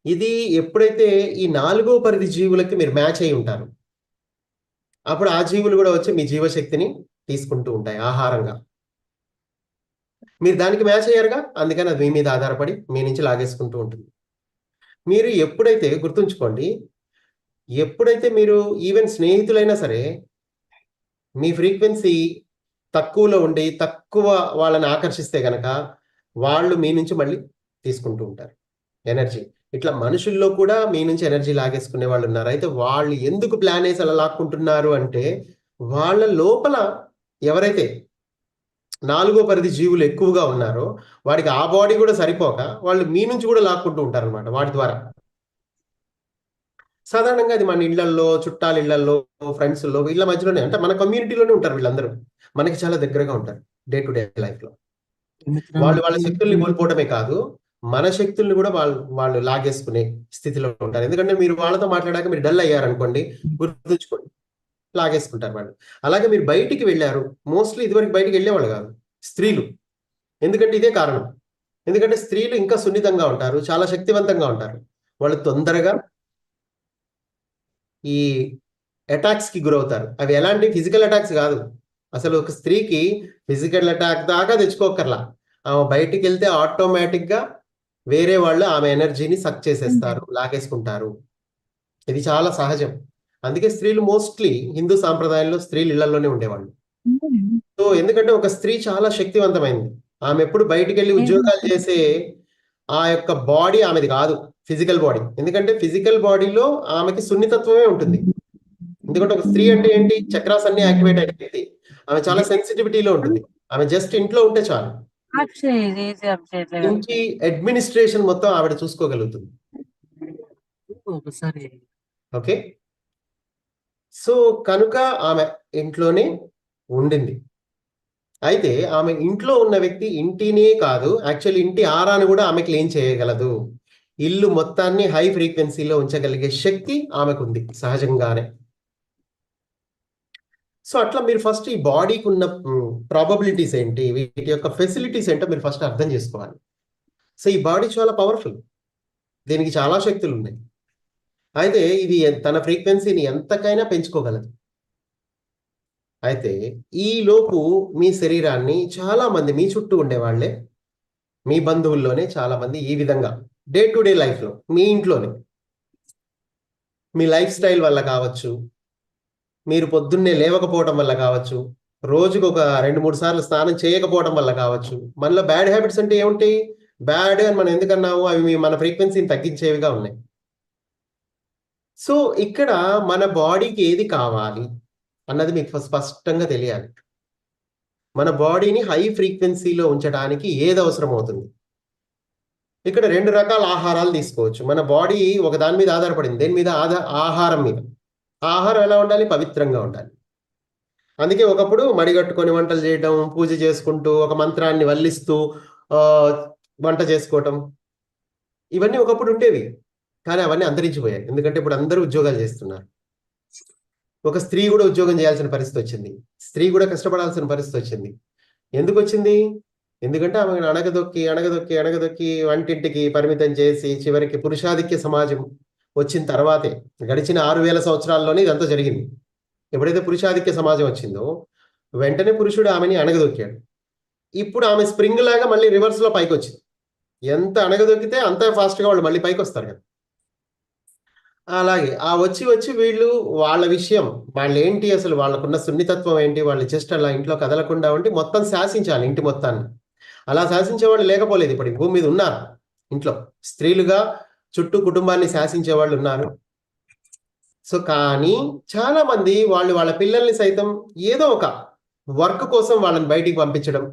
ఇది ఎప్పుడైతే ఈ 4వ పరిధి జీవులకి మీరు మ్యాచ్ అయ్యి ఉంటారు, అప్పుడు ఆ జీవులు కూడా వచ్చి మీ జీవశక్తిని తీసుకుంటూ ఉంటాయి ఆహారంగా. మీరు దానికి మ్యాచ్ అయ్యారుగా, అందుకని అది మీ మీద ఆధారపడి మీ నుంచి లాగేసుకుంటూ ఉంటుంది. మీరు ఎప్పుడైతే గుర్తుంచుకోండి, ఎప్పుడైతే మీరు ఈవెన్ స్నేహితులైనా సరే మీ ఫ్రీక్వెన్సీ తక్కువలో ఉండి తక్కువ వాళ్ళని ఆకర్షిస్తే గనక వాళ్ళు మీ నుంచి మళ్ళీ తీసుకుంటూ ఉంటారు ఎనర్జీ. ఇట్లా మనుషుల్లో కూడా మీ నుంచి ఎనర్జీ లాగేసుకునే వాళ్ళు ఉన్నారు. అయితే వాళ్ళు ఎందుకు ప్లాన్ వేసి అలా లాక్కుంటున్నారు అంటే, వాళ్ళ లోపల ఎవరైతే 4వ పరిధి జీవులు ఎక్కువగా ఉన్నారో వాడికి ఆ బాడీ కూడా సరిపోక వాళ్ళు మీ నుంచి కూడా లాక్కుంటూ ఉంటారన్నమాట వాటి ద్వారా. సాధారణంగా అది మన ఇళ్లల్లో, చుట్టాల ఇళ్లల్లో, ఫ్రెండ్స్‌లో వీళ్ళ మధ్యలోనే, అంటే మన కమ్యూనిటీలోనే ఉంటారు వీళ్ళందరూ. మనకి చాలా దగ్గరగా ఉంటారు డే టు డే లైఫ్‌లో. వాళ్ళు వాళ్ళ శక్తుల్ని కోల్పోవడమే కాదు, మన శక్తుల్ని కూడా వాళ్ళు వాళ్ళు లాగేసుకునే స్థితిలో ఉంటారు. ఎందుకంటే మీరు వాళ్ళతో మాట్లాడాక మీరు డల్ అయ్యారనుకోండి, గుర్తుంచుకోండి, లాగేసుకుంటారు వాళ్ళు. అలాగే మీరు బయటికి వెళ్లారు, మోస్ట్‌లీ ఇదివరకు బయటికి వెళ్ళేవాళ్ళు కాదు స్త్రీలు. ఎందుకంటే ఇదే కారణం. ఎందుకంటే స్త్రీలు ఇంకా సున్నితంగా ఉంటారు, చాలా శక్తివంతంగా ఉంటారు. వాళ్ళు తొందరగా ఈ అటాక్స్‌కి గురవుతారు. అవి ఎలాంటి ఫిజికల్ అటాక్స్ కాదు. అసలు ఒక స్త్రీకి ఫిజికల్ అటాక్ దాకా తెచ్చుకోక్కర్లా. ఆమె బయటికెళ్తే ఆటోమేటిక్‌గా వేరే వాళ్ళు ఆమె ఎనర్జీని సక్ చేసేస్తారు, లాగేసుకుంటారు. ఇది చాలా సహజం. అందుకే స్త్రీలు మోస్ట్‌లీ హిందూ సాంప్రదాయంలో స్త్రీలు ఇళ్లలోనే ఉండేవాళ్ళు. సో, ఎందుకంటే ఒక స్త్రీ చాలా శక్తివంతమైంది. ఆమె ఎప్పుడు బయటికెళ్ళి ఉద్యోగాలు చేసే ఆ యొక్క బాడీ ఆమెది కాదు, ఫిజికల్ బాడీ. ఎందుకంటే ఫిజికల్ బాడీలో ఆమెకి సున్నితత్వమే ఉంటుంది. ఎందుకంటే ఒక స్త్రీ అంటే ఏంటి? చక్రాస్ అన్ని యాక్టివేట్ అయిన వ్యక్తి. ఆమె చాలా సెన్సిటివిటీలో ఉంటుంది. ఆమె జస్ట్ ఇంట్లో ఉంటే చాలు. ఇంటి అడ్మినిస్ట్రేషన్ మొత్తం ఆవిడ చూసుకోగలుగుతుంది. ఒకసారి ఓకే. సో, కనుక ఆమె ఇంట్లోనే ఉండింది. అయితే ఆమె ఇంట్లో ఉన్న వ్యక్తి ఇంటినే కాదు, యాక్చువల్లీ ఇంటి ఆరాను కూడా ఆమె క్లీన్ చేయగలదు. ఇల్లు మొత్తాన్ని హై ఫ్రీక్వెన్సీలో ఉంచగలిగే శక్తి ఆమెకుంది సహజంగానే. సో, అట్లా మీరు ఫస్ట్ ఈ బాడీకి ఉన్న ప్రాబబిలిటీస్ ఏంటి, వీటి యొక్క ఫెసిలిటీస్ ఏంటో మీరు ఫస్ట్ అర్థం చేసుకోవాలి. సో, ఈ బాడీ చాలా పవర్ఫుల్. దీనికి చాలా శక్తులు ఉన్నాయి. అయితే ఇది తన ఫ్రీక్వెన్సీని ఎంతకైనా పెంచుకోగలదు. అయితే ఈలోపు మీ శరీరాన్ని చాలా మంది మీ చుట్టూ ఉండేవాళ్లే, మీ బంధువుల్లోనే చాలా మంది ఈ విధంగా డే టు డే లైఫ్‌లో మీ ఇంట్లోనే మీ లైఫ్ స్టైల్ వల్ల కావచ్చు, మీరు పొద్దున్నే లేవకపోవడం వల్ల కావచ్చు, రోజుకు ఒక 2, 3 సార్లు స్నానం చేయకపోవడం వల్ల కావచ్చు. మనలో బ్యాడ్ హ్యాబిట్స్ అంటే ఏముంటాయి? బ్యాడ్ అని మనం ఎందుకన్నాము? అవి మన ఫ్రీక్వెన్సీని తగ్గించేవిగా ఉన్నాయి. సో, ఇక్కడ మన బాడీకి ఏది కావాలి అన్నది మీకు స్పష్టంగా తెలియాలి. మన బాడీని హై ఫ్రీక్వెన్సీలో ఉంచడానికి ఏది అవసరమవుతుంది? ఇక్కడ 2 రకాల ఆహారాలు తీసుకోవచ్చు. మన బాడీ ఒక దాని మీద ఆధారపడింది. దేని మీద? ఆహారం మీద. ఆహారం ఎలా ఉండాలి? పవిత్రంగా ఉండాలి. అందుకే ఒకప్పుడు మడిగట్టుకొని వంటలు చేయడం, పూజ చేసుకుంటూ, ఒక మంత్రాన్ని వల్లిస్తూ వంట చేసుకోవటం, ఇవన్నీ ఒకప్పుడు ఉండేవి. కానీ అవన్నీ అంతరించిపోయాయి. ఎందుకంటే ఇప్పుడు అందరూ ఉద్యోగాలు చేస్తున్నారు. ఒక స్త్రీ కూడా ఉద్యోగం చేయాల్సిన పరిస్థితి వచ్చింది. స్త్రీ కూడా కష్టపడాల్సిన పరిస్థితి వచ్చింది. ఎందుకొచ్చింది? ఎందుకంటే ఆమెను అణగదొక్కి, అణగదొక్కి, అణగదొక్కి వంటింటికి పరిమితం చేసి చివరికి పురుషాధిక్య సమాజం వచ్చిన తర్వాతే, గడిచిన 6000 సంవత్సరాల్లోనే ఇదంతా జరిగింది. ఎప్పుడైతే పురుషాధిక్య సమాజం వచ్చిందో వెంటనే పురుషుడు ఆమెని అణగదొక్కాడు. ఇప్పుడు ఆమె స్ప్రింగ్ లాగా మళ్ళీ రివర్స్‌లో పైకొచ్చింది. ఎంత అణగదొక్కితే అంత ఫాస్ట్‌గా వాళ్ళు మళ్ళీ పైకొస్తారు కదా! అలాగే వచ్చి వీళ్ళు వాళ్ళ విషయం, వాళ్ళేంటి అసలు, వాళ్ళకున్న సున్నితత్వం ఏంటి, వాళ్ళు జస్ట్ అలా ఇంట్లో కదలకుండా ఉండి మొత్తం శాసించాలి ఇంటి మొత్తాన్ని. అలా శాసించేవాళ్ళు లేకపోలేదు, ఇప్పుడు ఈ భూమి మీద ఉన్నారు ఇంట్లో. స్త్రీలుగా చుట్టూ కుటుంబాన్ని శాసించేవాళ్ళు ఉన్నారు. సో, కానీ చాలా మంది వాళ్ళు వాళ్ళ పిల్లల్ని సైతం ఏదో ఒక వర్క్ కోసం వాళ్ళని బయటికి పంపించడం,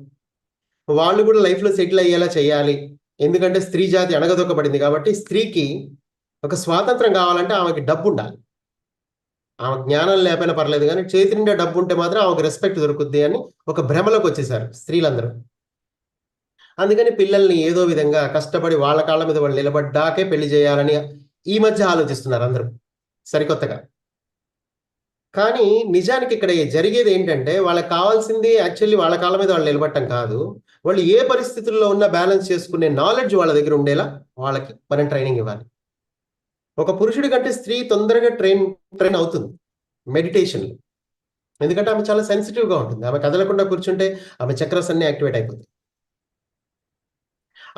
వాళ్ళు కూడా లైఫ్‌లో సెటిల్ అయ్యేలా చేయాలి. ఎందుకంటే స్త్రీ జాతి అణగదొక్కబడింది కాబట్టి స్త్రీకి ఒక స్వాతంత్రం కావాలంటే ఆమెకి డబ్బుండాలి. ఆమె జ్ఞానం లేకపోయినా పర్లేదు కానీ చేతి నిండా డబ్బు ఉంటే మాత్రం ఆమెకు రెస్పెక్ట్ దొరుకుద్ది అని ఒక భ్రమలోకి వచ్చేసారు స్త్రీలందరూ. అందుకని పిల్లల్ని ఏదో విధంగా కష్టపడి వాళ్ళ కాళ్ళ మీద వాళ్ళు నిలబడ్డాకే పెళ్లి చేయాలని ఈ మధ్య ఆలోచిస్తున్నారు అందరూ సరికొత్తగా. కానీ నిజానికి ఇక్కడ జరిగేది ఏంటంటే వాళ్ళకి కావాల్సింది యాక్చువల్లీ వాళ్ళ కాళ్ళ మీద వాళ్ళు నిలబడటం కాదు. వాళ్ళు ఏ పరిస్థితుల్లో ఉన్నా బ్యాలెన్స్ చేసుకునే నాలెడ్జ్ వాళ్ళ దగ్గర ఉండేలా వాళ్ళకి మనం ట్రైనింగ్ ఇవ్వాలి. ఒక పురుషుడి కంటే స్త్రీ తొందరగా ట్రైన్ అవుతుంది మెడిటేషన్. ఎందుకంటే ఆమె చాలా సెన్సిటివ్గా ఉంటుంది. ఆమె కదలకుండా కూర్చుంటే ఆమె చక్రస్ అన్ని యాక్టివేట్ అయిపోతాయి.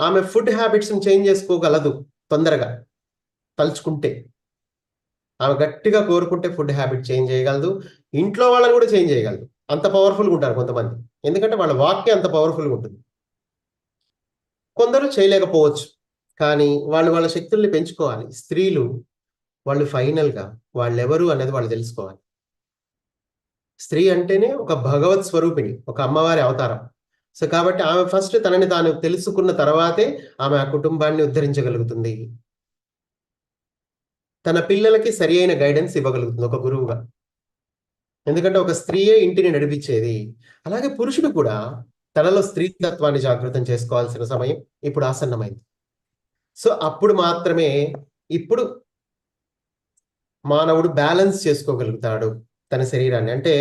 ఆమె ఫుడ్ హ్యాబిట్స్ని చేంజ్ చేసుకోగలదు తొందరగా తలుచుకుంటే. ఆమె గట్టిగా కోరుకుంటే ఫుడ్ హ్యాబిట్ చేంజ్ చేయగలదు. ఇంట్లో వాళ్ళని కూడా చేంజ్ చేయగలదు. అంత పవర్ఫుల్గా ఉంటారు కొంతమంది. ఎందుకంటే వాళ్ళ వాక్యం అంత పవర్ఫుల్గా ఉంటుంది. కొందరు చేయలేకపోవచ్చు. కానీ వాళ్ళు వాళ్ళ శక్తుల్ని పెంచుకోవాలి. స్త్రీలు వాళ్ళు ఫైనల్గా వాళ్ళెవరు అనేది వాళ్ళు తెలుసుకోవాలి. స్త్రీ అంటేనే ఒక భగవత్ స్వరూపిణి, ఒక అమ్మవారి అవతారం. సో కాబట్టి ఆమె ఫస్ట్ తనని తాను తెలుసుకున్న తర్వాతే ఆమె ఆ కుటుంబాన్ని ఉద్ధరించగలుగుతుంది. తన పిల్లలకి సరి అయిన గైడెన్స్ ఇవ్వగలుగుతుంది ఒక గురువుగా. ఎందుకంటే ఒక స్త్రీయే ఇంటిని నడిపించేది. అలాగే పురుషుడు కూడా తనలో స్త్రీతత్వాన్ని జాగృతం చేసుకోవాల్సిన సమయం ఇప్పుడు ఆసన్నమైంది. సో అప్పుడు మాత్రమే ఇప్పుడు మానవుడు బ్యాలెన్స్ చేసుకోగలుగుతాడు తన శరీరాన్ని. అంటే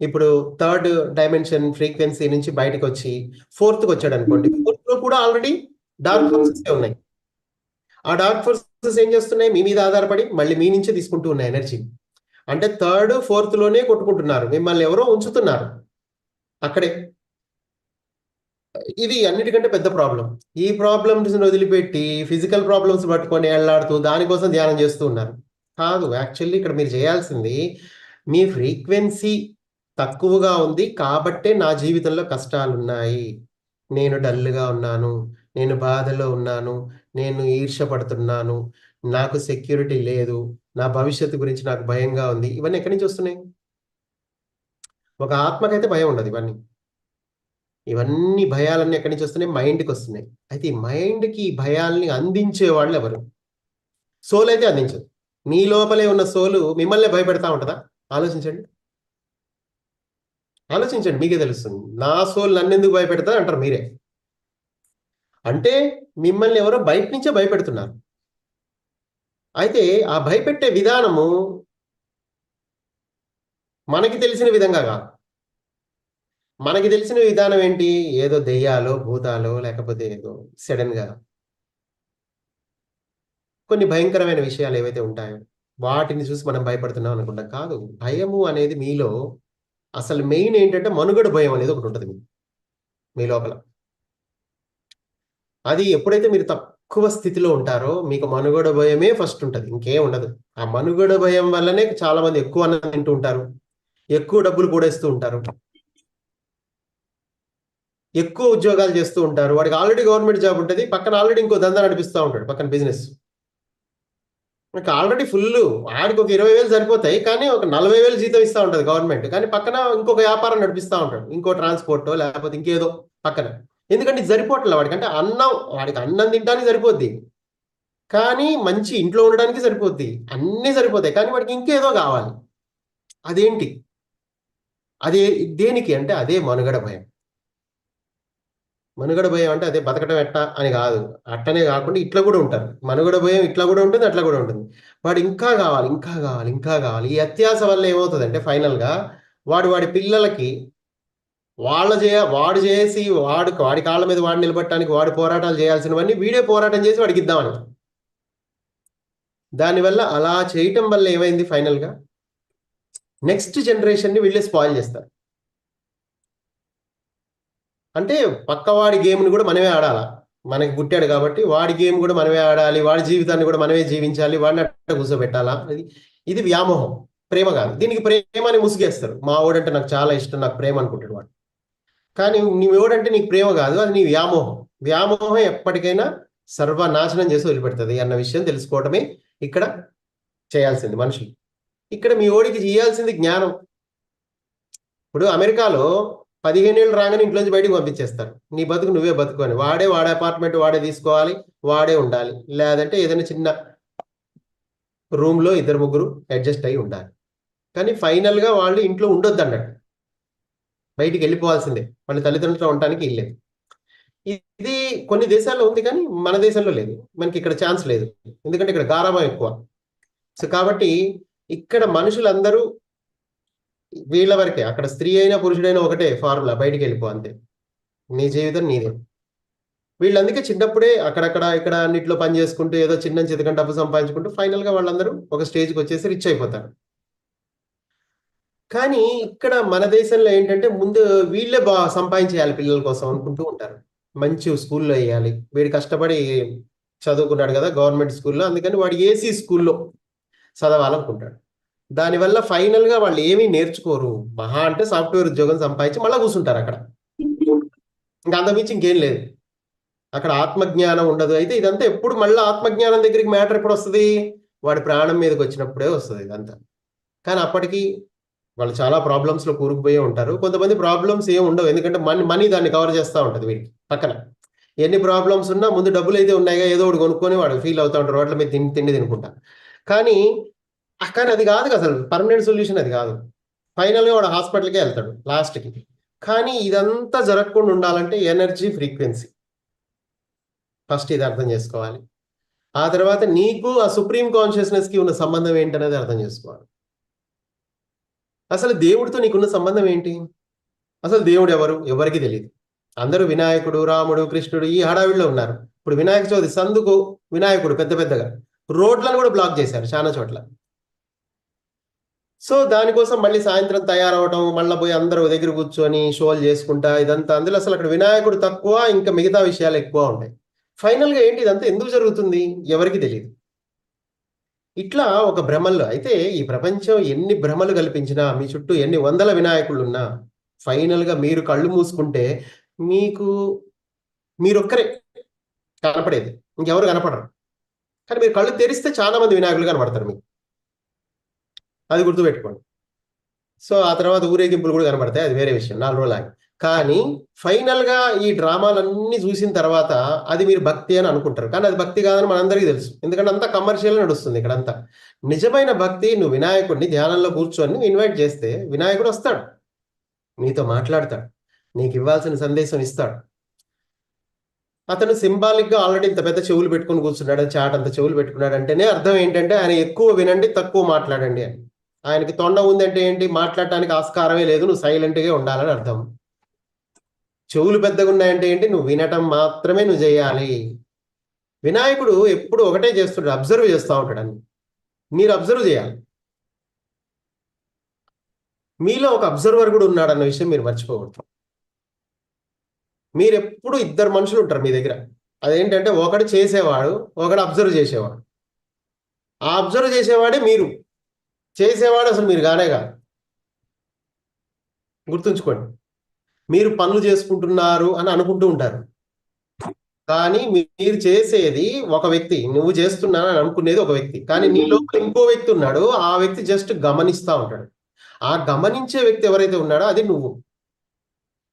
ఇప్పుడు 3rd డైమెన్షన్ ఫ్రీక్వెన్సీ నుంచి బయటకు వచ్చి 4th వచ్చాడు అనుకోండి. 4th లో కూడా ఆల్రెడీ డార్క్ ఫోర్సెస్ ఉన్నాయి. ఆ డార్క్ ఫోర్సెస్ ఏం చేస్తున్నాయి? మీ మీద ఆధారపడి మళ్ళీ మీ నుంచే తీసుకుంటూ ఉన్నాయి ఎనర్జీ. అంటే 3rd, 4th లోనే కొట్టుకుంటున్నారు. మిమ్మల్ని ఎవరో ఉంచుతున్నారు అక్కడే. ఇది అన్నిటికంటే పెద్ద ప్రాబ్లం. ఈ ప్రాబ్లమ్స్ వదిలిపెట్టి ఫిజికల్ ప్రాబ్లమ్స్ పట్టుకొని ఎళ్లాడుతూ దానికోసం ధ్యానం చేస్తూ ఉన్నారు. కాదు, యాక్చువల్లీ ఇక్కడ మీరు చేయాల్సింది మీ ఫ్రీక్వెన్సీ తక్కువగా ఉంది కాబట్టే నా జీవితంలో కష్టాలున్నాయి. నేను డల్గా ఉన్నాను, నేను బాధలో ఉన్నాను, నేను ఈర్ష్యపడుతున్నాను, నాకు సెక్యూరిటీ లేదు, నా భవిష్యత్తు గురించి నాకు భయంగా ఉంది. ఇవన్నీ ఎక్కడి నుంచి వస్తున్నాయి? ఒక ఆత్మకైతే భయం ఉండదు. ఇవన్నీ భయాలన్నీ ఎక్కడి నుంచి వస్తున్నాయి? మైండ్కి వస్తున్నాయి. అయితే ఈ మైండ్కి ఈ భయాల్ని అందించే వాళ్ళు ఎవరు? సోల్ అయితే అందించదు. మీ లోపలే ఉన్న సోలు మిమ్మల్ని భయపెడతా ఉంటుందా? ఆలోచించండి. మీకే తెలుస్తుంది. నా సోల్ నన్నెందుకు భయపెడతా అంటారు మీరే. అంటే మిమ్మల్ని ఎవరో బయట నుంచే భయపెడుతున్నారు. అయితే ఆ భయపెట్టే విధానము మనకి తెలిసిన విధంగా కాదు. మనకి తెలిసిన విధానం ఏంటి? ఏదో దెయ్యాలో, భూతాలో, లేకపోతే ఏదో సడన్గా కొన్ని భయంకరమైన విషయాలు ఏవైతే ఉంటాయో వాటిని చూసి మనం భయపడుతున్నాం అనుకుంటాం. కాదు, భయము అనేది మీలో అసలు మెయిన్ ఏంటంటే మనుగడ భయం అనేది ఒకటి ఉంటుంది మీ లోపల. అది ఎప్పుడైతే మీరు తక్కువ స్థితిలో ఉంటారో మీకు మనుగడ భయమే ఫస్ట్ ఉంటుంది, ఇంకేం ఉండదు. ఆ మనుగడ భయం వల్లనే చాలా మంది ఎక్కువ అన్నం తింటూ ఉంటారు, ఎక్కువ డబ్బులు కూడేస్తూ ఉంటారు, ఎక్కువ ఉద్యోగాలు చేస్తూ ఉంటారు. వాడికి ఆల్రెడీ గవర్నమెంట్ జాబ్ ఉంటుంది, పక్కన ఆల్రెడీ ఇంకో దందా నడిపిస్తూ ఉంటాడు, పక్కన బిజినెస్. మనకి ఆల్రెడీ ఫుల్, ఆడికి ఒక 20,000 సరిపోతాయి, కానీ ఒక 40,000 జీతం ఇస్తూ ఉంటుంది గవర్నమెంట్. కానీ పక్కన ఇంకొక వ్యాపారం నడిపిస్తూ ఉంటాడు, ఇంకో ట్రాన్స్పోర్టో లేకపోతే ఇంకేదో పక్కన. ఎందుకంటే ఇది సరిపోవట్లే వాడికి. అంటే వాడికి అన్నం తినడానికి సరిపోద్ది, కానీ మంచి ఇంట్లో ఉండడానికి సరిపోద్ది, అన్నీ సరిపోతాయి, కానీ వాడికి ఇంకేదో కావాలి. అదేంటి? అదే దేనికి అంటే అదే మనుగడ భయం. మనుగడ భయం అంటే అదే బతకడం ఎట్టా అని కాదు. అట్టనే కాకుండా ఇట్లా కూడా ఉంటారు. మనుగడ భయం ఇట్లా కూడా ఉంటుంది, అట్లా కూడా ఉంటుంది. వాడు ఇంకా కావాలి, ఇంకా కావాలి, ఇంకా కావాలి. ఈ అత్యాస వల్ల ఏమవుతుందంటే ఫైనల్గా వాడి పిల్లలకి వాడు చేసి వాడి కాళ్ళ మీద వాడు నిలబట్టడానికి వాడు పోరాటాలు చేయాల్సినవన్నీ వీడే పోరాటం చేసి వాడికి ఇద్దామని. దానివల్ల అలా చేయటం వల్ల ఏమైంది? ఫైనల్గా నెక్స్ట్ జనరేషన్ని వీళ్ళే స్పాయిల్ చేస్తారు. అంటే పక్కవాడి గేమ్ని కూడా మనమే ఆడాలా. మనకి పుట్టాడు కాబట్టి వాడి గేమ్ కూడా మనమే ఆడాలి, వాడి జీవితాన్ని కూడా మనమే జీవించాలి, వాడిని అట్ట కూర్చోబెట్టాలా. ఇది వ్యామోహం, ప్రేమ కాదు. దీనికి ప్రేమ అని ముసుగేస్తారు. మా ఓడంటే నాకు చాలా ఇష్టం, నాకు ప్రేమ అనుకుంటాడు వాడు. కానీ నీ ఓడంటే నీకు ప్రేమ కాదు, అది నీ వ్యామోహం. వ్యామోహం ఎప్పటికైనా సర్వనాశనం చేసి వదిలిపెడుతుంది అన్న విషయం తెలుసుకోవడమే ఇక్కడ చేయాల్సింది మనుషులు. ఇక్కడ మీ ఓడికి చేయాల్సింది జ్ఞానం. ఇప్పుడు అమెరికాలో 15 ఏళ్ళు రాగానే ఇంట్లోంచి బయటకు పంపించేస్తారు. నీ బతుకు నువ్వే బతుకొని, వాడే అపార్ట్మెంట్ వాడే తీసుకోవాలి, వాడే ఉండాలి, లేదంటే ఏదైనా చిన్న రూమ్లో 2-3 అడ్జస్ట్ అయి ఉండాలి. కానీ ఫైనల్గా వాళ్ళు ఇంట్లో ఉండొద్దు అన్నట్టు, బయటికి వెళ్ళిపోవాల్సిందే, వాళ్ళ తల్లిదండ్రులతో ఉండటానికి వెళ్ళలేదు. ఇది కొన్ని దేశాల్లో ఉంది కానీ మన దేశంలో లేదు, మనకి ఇక్కడ ఛాన్స్ లేదు, ఎందుకంటే ఇక్కడ గారాబం ఎక్కువ. సో కాబట్టి ఇక్కడ మనుషులందరూ వీళ్ళ వరకే, అక్కడ స్త్రీ అయినా పురుషుడైనా ఒకటే ఫార్ములా, బయటికి వెళ్ళిపో అంతే, నీ జీవితం నీదే. వీళ్ళందుకే చిన్నప్పుడే అక్కడక్కడ ఇక్కడ అన్నిట్లో పని చేసుకుంటూ ఏదో చిన్న చితకని డబ్బు సంపాదించుకుంటూ ఫైనల్గా వాళ్ళందరూ ఒక స్టేజ్కి వచ్చేసి రిచ్ అయిపోతారు. కానీ ఇక్కడ మన దేశంలో ఏంటంటే ముందు వీళ్ళే సంపాదించేయాలి పిల్లల కోసం అనుకుంటూ ఉంటారు. మంచి స్కూల్లో వేయాలి, వీడు కష్టపడి చదువుకున్నాడు కదా గవర్నమెంట్ స్కూల్లో, అందుకని వాడు ఏసీ స్కూల్లో చదవాలనుకుంటాడు. దానివల్ల ఫైనల్గా వాళ్ళు ఏమీ నేర్చుకోరు, మహా అంటే సాఫ్ట్వేర్ ఉద్యోగం సంపాదించి మళ్ళీ కూర్చుంటారు అక్కడ, ఇంకా అంతమించి ఇంకేం లేదు. అక్కడ ఆత్మజ్ఞానం ఉండదు. అయితే ఇదంతా ఎప్పుడు మళ్ళీ ఆత్మజ్ఞానం దగ్గరికి మ్యాటర్ ఎప్పుడు వస్తుంది, వాడి ప్రాణం మీదకి వచ్చినప్పుడే వస్తుంది ఇదంతా. కానీ అప్పటికి వాళ్ళు చాలా ప్రాబ్లమ్స్లో కూరుకుపోయే ఉంటారు. కొంతమంది ప్రాబ్లమ్స్ ఏమి ఉండవు, ఎందుకంటే మనీ దాన్ని కవర్ చేస్తూ ఉంటుంది వీడికి పక్కన. ఎన్ని ప్రాబ్లమ్స్ ఉన్నా ముందు డబ్బులు అయితే ఉన్నాయిగా, ఏదో ఒకటి కొనుక్కొని వాడు ఫీల్ అవుతూ ఉంటారు, రోడ్ల మీద తిండి తినుకుంటా. కానీ అది కాదు అసలు పర్మనెంట్ సొల్యూషన్, అది కాదు. ఫైనల్గా వాడు హాస్పిటల్కే వెళ్తాడు లాస్ట్కి. కానీ ఇదంతా జరగకుండా ఉండాలంటే ఎనర్జీ ఫ్రీక్వెన్సీ ఫస్ట్ ఇది అర్థం చేసుకోవాలి. ఆ తర్వాత నీకు ఆ సుప్రీం కాన్షియస్నెస్కి ఉన్న సంబంధం ఏంటనేది అర్థం చేసుకోవాలి. అసలు దేవుడితో నీకున్న సంబంధం ఏంటి, అసలు దేవుడు ఎవరికి తెలియదు. అందరూ వినాయకుడు, రాముడు, కృష్ణుడు ఈ హడావిడిలో ఉన్నారు. ఇప్పుడు వినాయక చవితి సందుకు వినాయకుడు పెద్దగా రోడ్లను కూడా బ్లాక్ చేశారు చాలా చోట్ల. సో దానికోసం మళ్ళీ సాయంత్రం తయారవటం, మళ్ళీ పోయి అందరూ దగ్గర కూర్చొని షోలు చేసుకుంటా ఇదంతా, అందులో అసలు అక్కడ వినాయకుడు తక్కువ, ఇంకా మిగతా విషయాలు ఎక్కువ ఉంటాయి. ఫైనల్గా ఏంటి ఇదంతా ఎందుకు జరుగుతుంది ఎవరికి తెలియదు. ఇట్లా ఒక భ్రమల్లో అయితే ఈ ప్రపంచం ఎన్ని భ్రమలు కల్పించినా, మీ చుట్టూ ఎన్ని వందల వినాయకులు ఉన్నా, ఫైనల్గా మీరు కళ్ళు మూసుకుంటే మీరొక్కరే కనపడేది, ఇంకెవరు కనపడరు. కానీ మీరు కళ్ళు తెరిస్తే చాలా మంది వినాయకులు కనపడతారు మీకు, అది గుర్తుపెట్టుకోండి. సో ఆ తర్వాత ఊరేగింపులు కూడా కనబడతాయి, అది వేరే విషయం 4 రోజులు ఆగి. కానీ ఫైనల్గా ఈ డ్రామాలన్నీ చూసిన తర్వాత అది మీరు భక్తి అని అనుకుంటారు, కానీ అది భక్తి కాదని మనందరికీ తెలుసు, ఎందుకంటే అంతా కమర్షియల్ నడుస్తుంది ఇక్కడంతా. నిజమైన భక్తి, నువ్వు వినాయకుడిని ధ్యానంలో కూర్చొని ఇన్వైట్ చేస్తే వినాయకుడు వస్తాడు, నీతో మాట్లాడతాడు, నీకు ఇవ్వాల్సిన సందేశం ఇస్తాడు. అతను సింబాలిక్గా ఆల్రెడీ ఇంత పెద్ద చెవులు పెట్టుకుని కూర్చున్నాడు, చాట్ అంత చెవులు పెట్టుకున్నాడు అంటేనే అర్థం ఏంటంటే ఆయన ఎక్కువ వినండి తక్కువ మాట్లాడండి అని. ఆయనకి తొండ ఉందంటే ఏంటి, మాట్లాడటానికి ఆస్కారమే లేదు, నువ్వు సైలెంట్గా ఉండాలని అర్థం. చెవులు పెద్దగా ఉన్నాయంటే ఏంటి, నువ్వు వినటం మాత్రమే నువ్వు చేయాలి. వినాయకుడు ఎప్పుడు ఒకటే చేస్తుంటాడు, అబ్జర్వ్ చేస్తూ ఉంటాడు అని. మీరు అబ్జర్వ్ చేయాలి, మీలో ఒక అబ్జర్వర్ కూడా ఉన్నాడు అన్న విషయం మీరు మర్చిపోకూడదు. మీరు ఎప్పుడు 2 మనుషులు ఉంటారు మీ దగ్గర, అదేంటంటే ఒకడు చేసేవాడు, ఒకడు అబ్జర్వ్ చేసేవాడు. ఆ అబ్జర్వ్ చేసేవాడే మీరు, చేసేవాడు అసలు మీరు కానే కాదు. గుర్తుంచుకోండి, మీరు పనులు చేసుకుంటున్నారు అని అనుకుంటూ ఉంటారు, కానీ మీరు చేసేది ఒక వ్యక్తి, నువ్వు చేస్తున్నాను అని అనుకునేది ఒక వ్యక్తి, కానీ నీ లోపల ఇంకో వ్యక్తి ఉన్నాడు, ఆ వ్యక్తి జస్ట్ గమనిస్తూ ఉంటాడు. ఆ గమనించే వ్యక్తి ఎవరైతే ఉన్నాడో అది నువ్వు.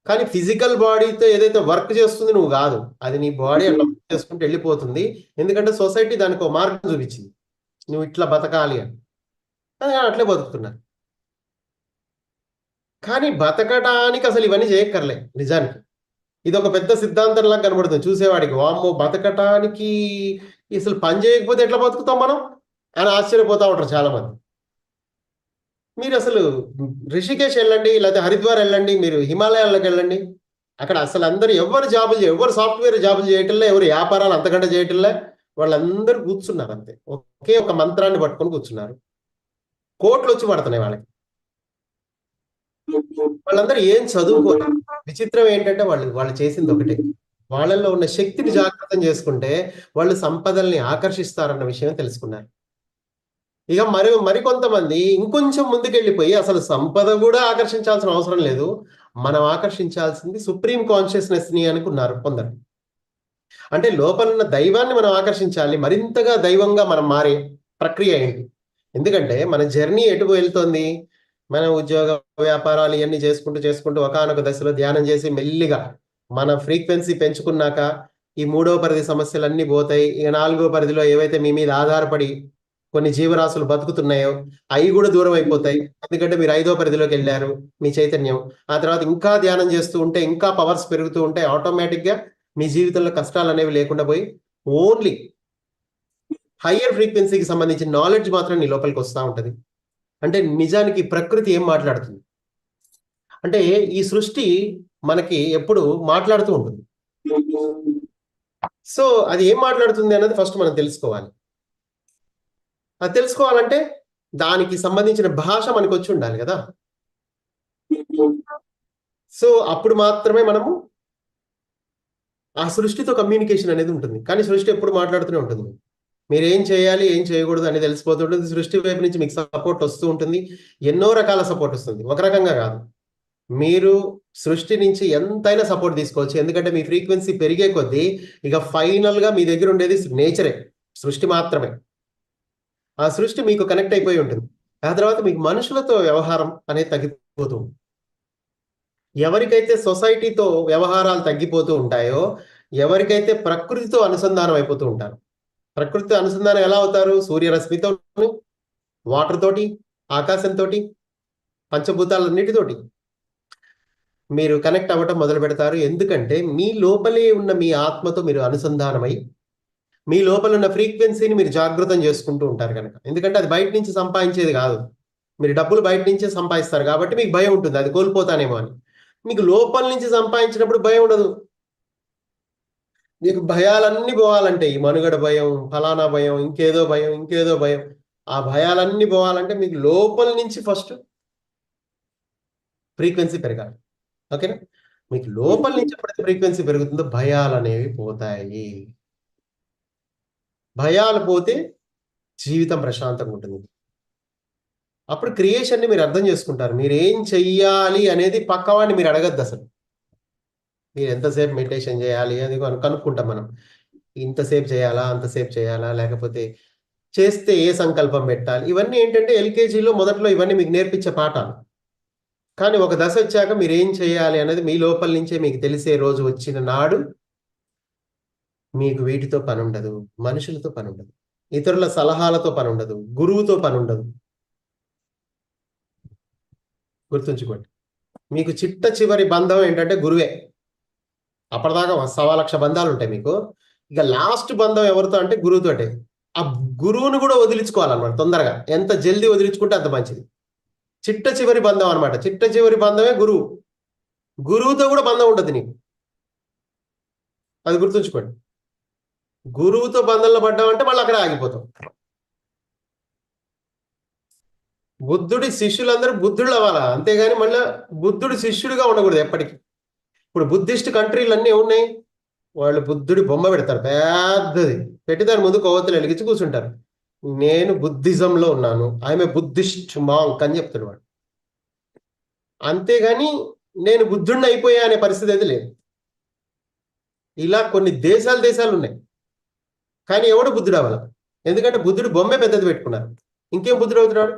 కానీ ఫిజికల్ బాడీతో ఏదైతే వర్క్ చేస్తుంది నువ్వు కాదు, అది నీ బాడీ అట్లా చేసుకుంటూ వెళ్ళిపోతుంది. ఎందుకంటే సొసైటీ దానికి ఒక మార్గం చూపించింది, నువ్వు ఇట్లా బతకాలి అని, అట్లే బతుకుతున్నారు. కానీ బతకడానికి అసలు ఇవన్నీ చేయక్కర్లే. నిజానికి ఇది ఒక పెద్ద సిద్ధాంతంలా కనబడుతుంది చూసేవాడికి, వామ్మో బతకటానికి అసలు పని చేయకపోతే ఎట్లా బతుకుతాం మనం అని ఆశ్చర్యపోతూ ఉంటారు చాలా మంది. మీరు అసలు రిషికేశ్ వెళ్ళండి, లేకపోతే హరిద్వార్ వెళ్ళండి, మీరు హిమాలయాల్లోకి వెళ్ళండి, అక్కడ అసలు అందరూ ఎవరు ఎవరు సాఫ్ట్వేర్ జాబులు చేయటంలే, ఎవరు వ్యాపారాలు అంతకంటే చేయటంలే, వాళ్ళందరూ కూర్చున్నారు అంతే, ఒకే ఒక మంత్రాన్ని పట్టుకొని కూర్చున్నారు, కోట్లు వచ్చి పడుతున్నాయి వాళ్ళకి. వాళ్ళందరూ ఏం చదువుకోరు. విచిత్రం ఏంటంటే వాళ్ళు చేసింది ఒకటే, వాళ్ళల్లో ఉన్న శక్తిని జాగ్రత్తం చేసుకుంటే వాళ్ళు సంపదల్ని ఆకర్షిస్తారన్న విషయం తెలుసుకున్నారు. ఇక మరికొంతమంది ఇంకొంచెం ముందుకెళ్ళిపోయి అసలు సంపద కూడా ఆకర్షించాల్సిన అవసరం లేదు, మనం ఆకర్షించాల్సింది సుప్రీం కాన్షియస్నెస్ ని అనుకున్నారు కొందరు. అంటే లోపల ఉన్న దైవాన్ని మనం ఆకర్షించాలి, మరింతగా దైవంగా మనం మారే ప్రక్రియ ఏంటి? ఎందుకంటే మన జర్నీ ఎటు వెళ్తోంది, మన ఉద్యోగ వ్యాపారాలు ఇవన్నీ చేసుకుంటూ ఒకానొక దశలో ధ్యానం చేసి మెల్లిగా మన ఫ్రీక్వెన్సీ పెంచుకున్నాక ఈ 3వ పరిధి సమస్యలన్నీ పోతాయి. ఇక 4వ పరిధిలో ఏవైతే మీ మీద ఆధారపడి కొన్ని జీవరాశులు బతుకుతున్నాయో అవి కూడా దూరం అయిపోతాయి. ఎందుకంటే మీరు 5వ పరిధిలోకి వెళ్ళారు మీ చైతన్యం. ఆ తర్వాత ఇంకా ధ్యానం చేస్తూ ఉంటే ఇంకా పవర్స్ పెరుగుతూ ఉంటాయి. ఆటోమేటిక్గా మీ జీవితంలో కష్టాలు అనేవి లేకుండా పోయి ఓన్లీ హయ్యర్ ఫ్రీక్వెన్సీకి సంబంధించిన నాలెడ్జ్ మాత్రం నీ లోపలికి వస్తూ ఉంటుంది. అంటే నిజానికి ప్రకృతి ఏం మాట్లాడుతుంది అంటే ఈ సృష్టి మనకి ఎప్పుడు మాట్లాడుతూ ఉంటుంది. సో అది ఏం మాట్లాడుతుంది అన్నది ఫస్ట్ మనం తెలుసుకోవాలి. అది తెలుసుకోవాలంటే దానికి సంబంధించిన భాష మనకు వచ్చి ఉండాలి కదా. సో అప్పుడు మాత్రమే మనము ఆ సృష్టితో కమ్యూనికేషన్ అనేది ఉంటుంది. కానీ సృష్టి ఎప్పుడు మాట్లాడుతూనే ఉంటుంది. మీరు ఏం చేయాలి ఏం చేయకూడదు అని తెలిసిపోతుంటుంది. సృష్టి వైపు నుంచి మీకు సపోర్ట్ వస్తూ ఉంటుంది. ఎన్నో రకాల సపోర్ట్ వస్తుంది, ఒక రకంగా కాదు. మీరు సృష్టి నుంచి ఎంతైనా సపోర్ట్ తీసుకోవచ్చు. ఎందుకంటే మీ ఫ్రీక్వెన్సీ పెరిగే కొద్దీ ఇక ఫైనల్గా మీ దగ్గర ఉండేది నేచరే, సృష్టి మాత్రమే. ఆ సృష్టి మీకు కనెక్ట్ అయిపోయి ఉంటుంది. ఆ తర్వాత మీకు మనుషులతో వ్యవహారం అనేది తగ్గిపోతుంది. ఎవరికైతే సొసైటీతో వ్యవహారాలు తగ్గిపోతూ ఉంటాయో, ఎవరికైతే ప్రకృతితో అనుసంధానం అయిపోతూ ఉంటారు. ప్రకృతితో అనుసంధానం ఎలా అవుతారు? సూర్యరశ్మితో, వాటర్ తోటి, ఆకాశంతో, పంచభూతాలన్నిటితోటి మీరు కనెక్ట్ అవ్వటం మొదలు పెడతారు. ఎందుకంటే మీ లోపలే ఉన్న మీ ఆత్మతో మీరు అనుసంధానమై మీ లోపల ఉన్న ఫ్రీక్వెన్సీని మీరు జాగృతం చేసుకుంటూ ఉంటారు కనుక. ఎందుకంటే అది బయట నుంచి సంపాదించేది కాదు. మీరు డబ్బులు బయట నుంచే సంపాదిస్తారు కాబట్టి మీకు భయం ఉంటుంది, అది కోల్పోతానేమో అని. మీకు లోపల నుంచి సంపాదించినప్పుడు భయం ఉండదు. మీకు భయాలన్నీ పోవాలంటే ఈ మనుగడ భయం, ఫలానా భయం, ఇంకేదో భయం, ఇంకేదో భయం, ఆ భయాలన్నీ పోవాలంటే మీకు లోపల నుంచి ఫస్ట్ ఫ్రీక్వెన్సీ పెరగాలి. ఓకేనా? మీకు లోపల నుంచి ఎప్పుడైతే ఫ్రీక్వెన్సీ పెరుగుతుందో భయాలు అనేవి పోతాయి. భయాలు పోతే జీవితం ప్రశాంతంగా ఉంటుంది. అప్పుడు క్రియేషన్ని మీరు అర్థం చేసుకుంటారు. మీరు ఏం చెయ్యాలి అనేది పక్కవాడిని మీరు అడగద్దు అసలు. మీరు ఎంతసేపు మెడిటేషన్ చేయాలి అది కనుక్కుంటాం మనం. ఇంతసేపు చేయాలా, అంతసేపు చేయాలా, లేకపోతే చేస్తే ఏ సంకల్పం పెట్టాలి, ఇవన్నీ ఏంటంటే ఎల్కేజీలో మొదట్లో ఇవన్నీ మీకు నేర్పించే పాఠాలు. కానీ ఒక దశ వచ్చాక మీరు ఏం చేయాలి అనేది మీ లోపల నుంచే మీకు తెలిసే రోజు వచ్చిన నాడు మీకు వీటితో పని ఉండదు, మనుషులతో పని ఉండదు, ఇతరుల సలహాలతో పని ఉండదు, గురువుతో పని ఉండదు. గుర్తుంచుకోండి, మీకు చిట్ట చివరి బంధం ఏంటంటే గురువే. అప్పటిదాకా 1,00,000 బంధాలు ఉంటాయి మీకు. ఇక లాస్ట్ బంధం ఎవరితో అంటే గురువుతోటే. ఆ గురువును కూడా వదిలించుకోవాలన్నమాట తొందరగా. ఎంత జల్దీ వదిలించుకుంటే అంత మంచిది. చిట్ట చివరి బంధం అనమాట. చిట్ట చివరి బంధమే గురువు. గురువుతో కూడా బంధం ఉంటుంది నీకు, అది గుర్తుంచుకోండి. గురువుతో బంధంలో పడ్డామంటే మళ్ళీ అక్కడ ఆగిపోతాం. బుద్ధుడి శిష్యులందరూ బుద్ధుడు అవ్వాలా, అంతేగాని మళ్ళీ బుద్ధుడి శిష్యుడిగా ఉండకూడదు ఎప్పటికీ. ఇప్పుడు బుద్ధిస్ట్ కంట్రీలు అన్నీ ఉన్నాయి, వాళ్ళు బుద్ధుడి బొమ్మ పెడతారు పెద్దది, పెట్టి దాని ముందు కొవ్వొత్తులు వెలిగించి కూర్చుంటారు. నేను బుద్ధిజంలో ఉన్నాను, ఐఎమ్ ఏ బుద్ధిస్ట్ మాంక్ అని చెప్తాడు వాడు. అంతేగాని నేను బుద్ధుడిని అయిపోయా అనే పరిస్థితి అయితే లేదు. ఇలా కొన్ని దేశాలు ఉన్నాయి, కానీ ఎవడు బుద్ధుడు అవ్వాలి. ఎందుకంటే బుద్ధుడు బొమ్మే పెద్దది పెట్టుకున్నారు, ఇంకేం బుద్ధుడు అవుతున్నాడు?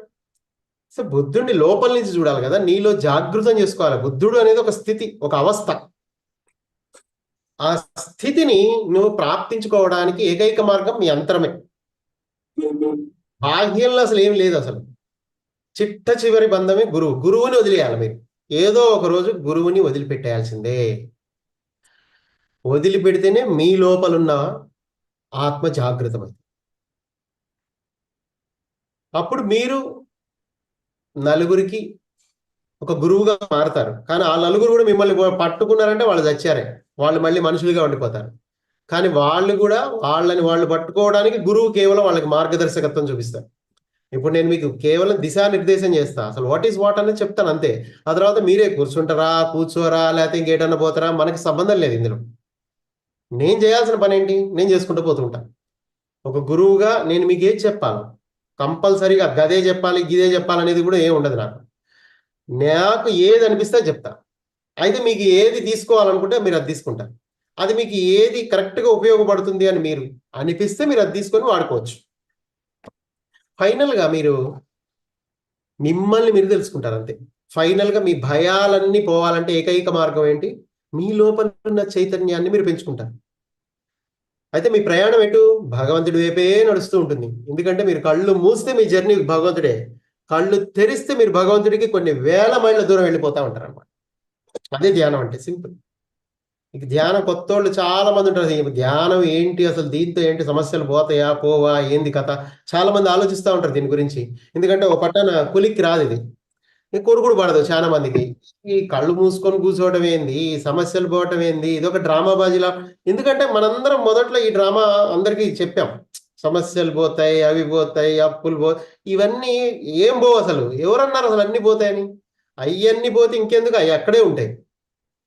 సో బుద్ధుడిని లోపల నుంచి చూడాలి కదా, నీలో జాగృతం చేసుకోవాలి. బుద్ధుడు అనేది ఒక స్థితి, ఒక అవస్థ. ఆ స్థితిని నువ్వు ప్రాప్తించుకోవడానికి ఏకైక మార్గం మీ అంతరమే. బాహ్యంలో అసలు ఏం లేదు. అసలు చిట్ట చివరి బంధమే గురువు. గురువుని వదిలేయాలి మీరు. ఏదో ఒక రోజు గురువుని వదిలిపెట్టేయాల్సిందే. వదిలిపెడితేనే మీ లోపలున్న ఆత్మ జాగృతమైంది. అప్పుడు మీరు నలుగురికి ఒక గురువుగా మారతారు. కానీ ఆ నలుగురు కూడా మిమ్మల్ని పట్టుకున్నారంటే వాళ్ళు చచ్చారే, వాళ్ళు మళ్ళీ మనుషులుగా ఉండిపోతారు. కానీ వాళ్ళు కూడా వాళ్ళని వాళ్ళు పట్టుకోవడానికి గురువు కేవలం వాళ్ళకి మార్గదర్శకత్వం చూపిస్తారు. ఇప్పుడు నేను మీకు కేవలం దిశానిర్దేశం చేస్తా, అసలు వాట్ ఈస్ వాట్ అనేది చెప్తాను అంతే. ఆ తర్వాత మీరే కూర్చుంటారా, కూర్చోరా, లేకపోతే ఇంకేటన్నా పోతారా, మనకి సంబంధం లేదు ఇందులో. నేను చేయాల్సిన పని ఏంటి, నేను చేసుకుంటూ పోతుంటా. ఒక గురువుగా నేను మీకు ఏది చెప్పాలి, కంపల్సరీగా గదే చెప్పాలి గిదే చెప్పాలనేది కూడా ఏమి ఉండదు. నాకు ఏది అనిపిస్తే చెప్తా. అయితే మీకు ఏది తీసుకోవాలనుకుంటే మీరు అది తీసుకుంటారు. అది మీకు ఏది కరెక్ట్గా ఉపయోగపడుతుంది అని మీరు అనిపిస్తే మీరు అది తీసుకొని వాడుకోవచ్చు. ఫైనల్గా మీరు మిమ్మల్ని మీరు తెలుసుకుంటారు అంతే. ఫైనల్గా మీ భయాలన్నీ పోవాలంటే ఏకైక మార్గం ఏంటి, మీ లోపల ఉన్న చైతన్యాన్ని మీరు పెంచుకుంటారు. అయితే మీ ప్రయాణం ఎటు, భగవంతుడి వైపే నడుస్తూ ఉంటుంది. ఎందుకంటే మీరు కళ్ళు మూస్తే మీ జర్నీ భగవంతుడే, కళ్ళు తెరిస్తే మీరు భగవంతుడికి కొన్ని వేల మైళ్ళ దూరం వెళ్ళిపోతా ఉంటారు అనమాట. అదే ధ్యానం అంటే, సింపుల్. ఇక ధ్యానం కొత్తోళ్ళు చాలా మంది ఉంటారు. ధ్యానం ఏంటి అసలు, దీంతో ఏంటి సమస్యలు పోతాయా పోవా ఏంది కథ, చాలా మంది ఆలోచిస్తూ ఉంటారు దీని గురించి. ఎందుకంటే ఒక పట్టాన కులిక్కి రాదు ఇది, కొరుకుడు పడదు చాలా మందికి. ఈ కళ్ళు మూసుకొని కూర్చోవడం ఏంది, ఈ సమస్యలు పోవటం ఏంది, ఇదొక డ్రామా బాజీలా. ఎందుకంటే మనందరం మొదట్లో ఈ డ్రామా అందరికీ చెప్పాం, సమస్యలు పోతాయి, అవి పోతాయి, అప్పులు ఇవన్నీ ఏం పోవు అసలు. ఎవరన్నారు అసలు అన్ని పోతాయని? అవన్నీ పోతే ఇంకెందుకు, అవి అక్కడే ఉంటాయి.